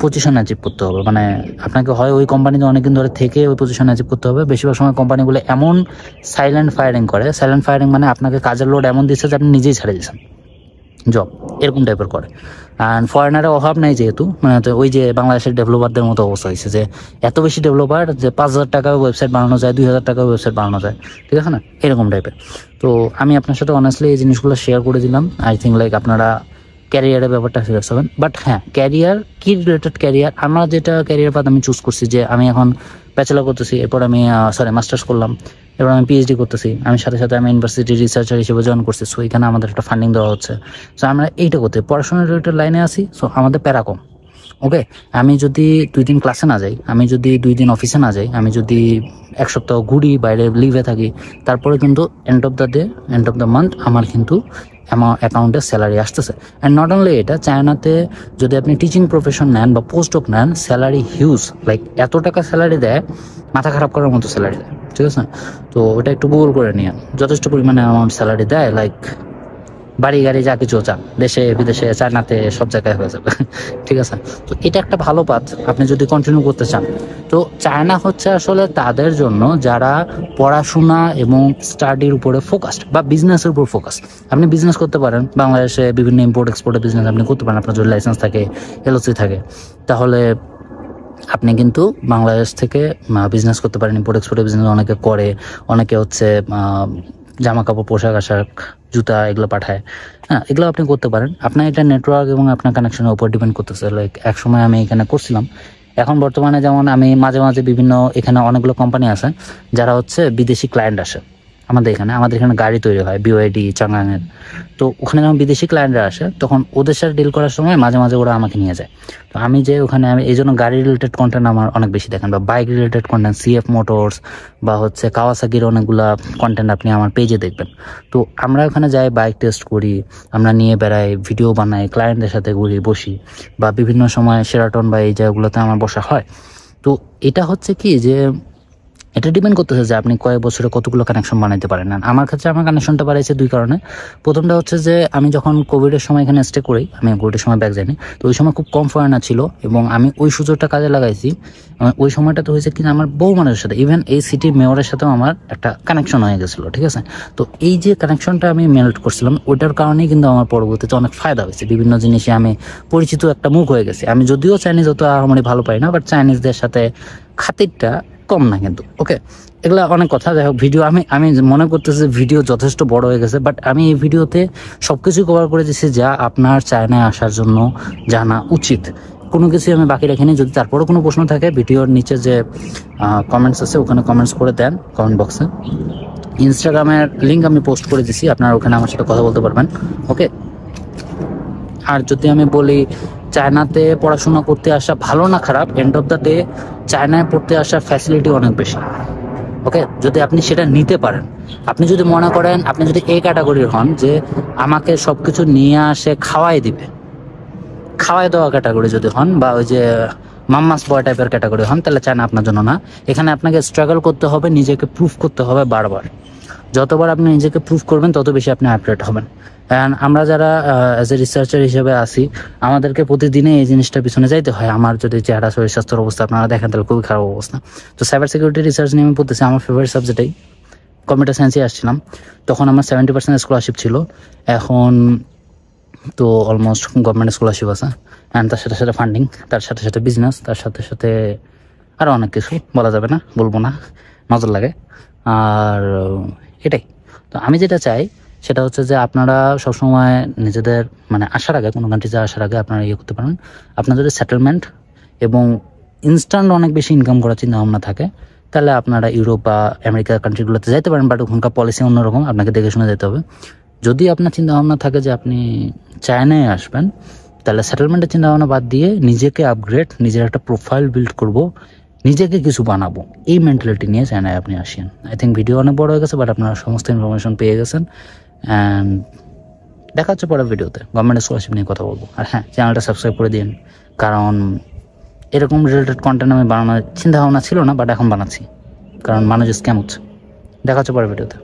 পজিশন অ্যাচিভ করতে হবে, মানে আপনাকে হয় ওই কোম্পানিতে অনেকদিন ধরে থেকে ওই পজিশন অ্যাচিভ করতে হবে। বেশিরভাগ সময় কোম্পানিগুলো এমন সাইলেন্ট ফায়ারিং করে, সাইলেন্ট ফায়ারিং মানে আপনাকে কাজের লোড এমন দিচ্ছে যে আপনি নিজেই ছেড়ে দিচ্ছেন জব, এরকম টাইপের করে। অ্যান্ড ফরেনারের অভাব নেই যেহেতু, মানে ওই যে বাংলাদেশের ডেভেলপারদের মতো অবস্থা হয়েছে যে এত বেশি ডেভেলপার যে 5,000 টাকা ওয়েবসাইট বানানো যায়, 2,000 টাকা ওয়েবসাইট বানানো যায়, ঠিক আছে না, এরকম টাইপের। তো আমি আপনার সাথে অনেস্টলি এই জিনিসগুলো শেয়ার করে দিলাম। আই থিঙ্ক লাইক আপনারা ক্যারিয়ারের ব্যাপারটা সিরিয়াস হবেন। বাট হ্যাঁ, ক্যারিয়ার কি রিলেটেড ক্যারিয়ার, আমরা যেটা ক্যারিয়ার পাথ আমি চুজ করছি, যে আমি এখন ব্যাচেলার করতেছি, এরপর আমি মাস্টার্স করলাম, এবার আমি PhD করতেছি, আমি সাথে সাথে আমি ইউনিভার্সিটি রিসার্চার হিসেবে জয়েন করছি। সো এখানে আমাদের একটা ফান্ডিং দেওয়া হচ্ছে। সো আমরা এইটা করতে পড়াশোনার রিলেটেড লাইনে আসি। সো আমাদের প্যারা কম। ওকে, আমি যদি 2 দিন ক্লাসে না যাই, আমি যদি 2 দিন অফিসে না যাই, আমি যদি 1 সপ্তাহ ঘুরি, বাইরে লিভে থাকি, তারপরে কিন্তু এন্ড অফ দ্য মান্থ আমার কিন্তু অ্যাকাউন্টে স্যালারি আসতেছে। অ্যান্ড নট অনলি এটা, চায়নাতে যদি আপনি টিচিং প্রফেশন নেন বা পোস্ট ডক নেন, স্যালারি হিউজ, লাইক এত টাকা স্যালারি দেয়, মাথা খারাপ করার মতো স্যালারি দেয়, ঠিক আছে। তো ওটা একটু গুগল করে নিয়ে, যথেষ্ট পরিমাণে অ্যামাউন্ট স্যালারি দেয়, লাইক বাড়ি গাড়ি যা কিছু চান, দেশে বিদেশে চায়নাতে সব জায়গায় হয়ে যাবে, ঠিক আছে। তো এটা একটা ভালো পাথ আপনি যদি কন্টিনিউ করতে চান। তো চায়না হচ্ছে আসলে তাদের জন্য যারা পড়াশোনা এবং স্টাডির উপরে ফোকাসড বা বিজনেসের উপর ফোকাস। আপনি বিজনেস করতে পারেন, বাংলাদেশে বিভিন্ন ইম্পোর্ট এক্সপোর্টের বিজনেস আপনি করতে পারেন, আপনার যদি লাইসেন্স থাকে, LOC থাকে, তাহলে আপনি কিন্তু বাংলাদেশ থেকে বিজনেস করতে পারেন। ইম্পোর্ট এক্সপোর্টের বিজনেস অনেকে করে, অনেকে হচ্ছে জামা কাপড়, পোশাক আশাক, জুতা এগুলো পাঠায়। হ্যাঁ, এগুলো আপনি করতে পারেন। আপনার এটা নেটওয়ার্ক এবং আপনার কানেকশনের উপর ডিপেন্ড করতেছে। লাইক এক সময় আমি এখানে করছিলাম, এখন বর্তমানে যেমন আমি মাঝে মাঝে বিভিন্ন, এখানে অনেকগুলো কোম্পানি আছে যারা হচ্ছে বিদেশি ক্লায়েন্ট আসে, আমাদের এখানে গাড়ি তৈরি হয় BYD চাঙ্গাঙের। তো ওখানে যখন বিদেশি ক্লায়েন্টরা আসে তখন ওদের সাথে ডিল করার সময় মাঝে মাঝে ওরা আমাকে নিয়ে যায়। তো আমি যে ওখানে আমি এই জন্য গাড়ি রিলেটেড কন্টেন্ট আমার অনেক বেশি দেখেন, বা bike related content, CF motors বা হচ্ছে কাওয়াসাকির অনেকগুলা কন্টেন্ট আপনি আমার পেজে দেখবেন। তো আমরা ওখানে যাই, বাইক টেস্ট করি, আমরা নিয়ে বেড়াই, ভিডিও বানাই, ক্লায়েন্টদের সাথে ঘুরি বসি, বা বিভিন্ন সময় শেরাটন বা এই জায়গাগুলোতে আমার বসা হয়। তো এটা হচ্ছে কি যে এটা ডিপেন্ড করতেছে যে আপনি কয়েক বছরে কতগুলো কানেকশন বানাইতে পারেন। আমার ক্ষেত্রে আমার কানেকশনটা বাড়াইছে 2 কারণে। প্রথমটা হচ্ছে যে আমি যখন কোভিডের সময় এখানে স্টে করি, আমি কোভিডের সময় ব্যাক যাইনি, তো ওই সময় খুব কম ফরেনার ছিল এবং আমি ওই সুযোগটা কাজে লাগাইছি। ওই সময়টাতে হয়েছে কি আমার বহু মানুষের সাথে, ইভেন এই সিটির মেয়রের সাথেও আমার একটা কানেকশন হয়ে গেছিলো, ঠিক আছে। তো এই যে কানেকশনটা আমি মেল্ট করছিলাম ওইটার কারণেই কিন্তু আমার পরবর্তীতে অনেক ফায়দা হয়েছে। বিভিন্ন জিনিসে আমি পরিচিত একটা মুখ হয়ে গেছি। আমি যদিও চাইনিজ অত আমার ভালো পাই না, বাট চাইনিজদের সাথে খাতিরটা কম না কিন্তু। ওকে, এগুলা অনেক কথা। যাই হোক, ভিডিও আমি মনে করতেছি ভিডিও যথেষ্ট বড় হয়ে গেছে, বাট আমি এই ভিডিওতে সবকিছু কভার করে দিচ্ছি যা আপনার চায়নায় আসার জন্য জানা উচিত। কোনো কিছু আমি বাকি রাখিনি। যদি তারপরেও কোনো প্রশ্ন থাকে ভিডিওর নিচে যে কমেন্টস আছে ওখানে কমেন্টস করে দেন কমেন্ট বক্সে। ইনস্টাগ্রামের লিঙ্ক আমি পোস্ট করে দিছি, আপনারা ওখানে আমার সাথে কথা বলতে পারবেন। ওকে, আর যদি আমি বলি চায়নাতে পড়াশোনা করতে আসা ভালো না খারাপ, এন্ড অফ দ্য ডে চায়নায় পড়তে আসার ফ্যাসিলিটি অনেক বেশি। ওকে, যদি আপনি সেটা নিতে পারেন, আপনি যদি মনে করেন, আপনি যদি এই ক্যাটাগরির হন যে আমাকে সব কিছু নিয়ে আসে খাওয়াই দিবে, খাওয়াই দেওয়া ক্যাটাগরি যদি হন, বা ওই যে মাম্মাস বয় টাইপের ক্যাটাগরি হন, তাহলে চায়না আপনার জন্য না। এখানে আপনাকে স্ট্রাগল করতে হবে, নিজেকে প্রুফ করতে হবে বারবার। যতবার আপনি নিজেকে প্রুফ করবেন তত বেশি আপনি আপডেট হবেন। অ্যান্ড আমরা যারা অ্যাজ এ রিসার্চার হিসেবে আসি, আমাদেরকে প্রতিদিনে এই জিনিসটা পিছনে যাইতে হয়। আমার যদি চেহারা শরীর স্বাস্থ্যের অবস্থা আপনারা দেখেন তাহলে খুবই খারাপ অবস্থা। তো সাইবার সিকিউরিটি রিসার্চ নিয়ে আমি পড়তেছি, আমার ফেভারিট সাবজেক্টেই কম্পিউটার সায়েন্সে আসছিলাম। তখন আমার 70% স্কলারশিপ ছিল, এখন তো অলমোস্ট গভর্নমেন্ট স্কলারশিপ আছে। অ্যান্ড তার সাথে সাথে ফান্ডিং, তার সাথে সাথে বিজনেস, তার সাথে সাথে আরও অনেক কিছু বলা যাবে না, বলবো না, নজর লাগে। আর এটাই। তো আমি যেটা চাই সেটা হচ্ছে যে আপনারা সবসময় নিজেদের আসার আগে, কোনো কান্ট্রিতে আসার আগে আপনারা করতে পারেন। আপনার যদি সেটেলমেন্ট এবং ইনস্ট্যান্ট অনেক বেশি ইনকাম করার চিন্তা ভাবনা থাকে, তাহলে আপনারা ইউরোপ বা আমেরিকা কান্ট্রিগুলোতে যাইতে পারেন, বাট ওখানকার পলিসি অন্যরকম, আপনাকে দেখে শুনে যেতে হবে। যদি আপনার চিন্তা ভাবনা থাকে যে আপনি চায়নায় আসবেন, তাহলে সেটেলমেন্টের চিন্তা ভাবনা বাদ দিয়ে নিজেকে আপগ্রেড, নিজের একটা প্রোফাইল বিল্ড করব, নিজেকে কিছু বানাবো, এই মেন্টালিটি নিয়ে চায়নায় আপনি আসেন। আই থিঙ্ক ভিডিও অনেক বড় হয়ে গেছে, বাট আপনারা সমস্ত ইনফরমেশন পেয়ে গেছেন। অ্যান্ড দেখা হচ্ছে পরের ভিডিওতে, গভর্নমেন্ট স্কলারশিপ নিয়ে কথা বলবো। আর হ্যাঁ, চ্যানেলটা সাবস্ক্রাইব করে দিন, কারণ এরকম রিলেটেড কন্টেন্ট আমি বানানোর চিন্তা ভাবনা ছিল না, বাট এখন বানাচ্ছি, কারণ মানুষ স্ক্যাম হচ্ছে। দেখা হচ্ছে পরের ভিডিওতে।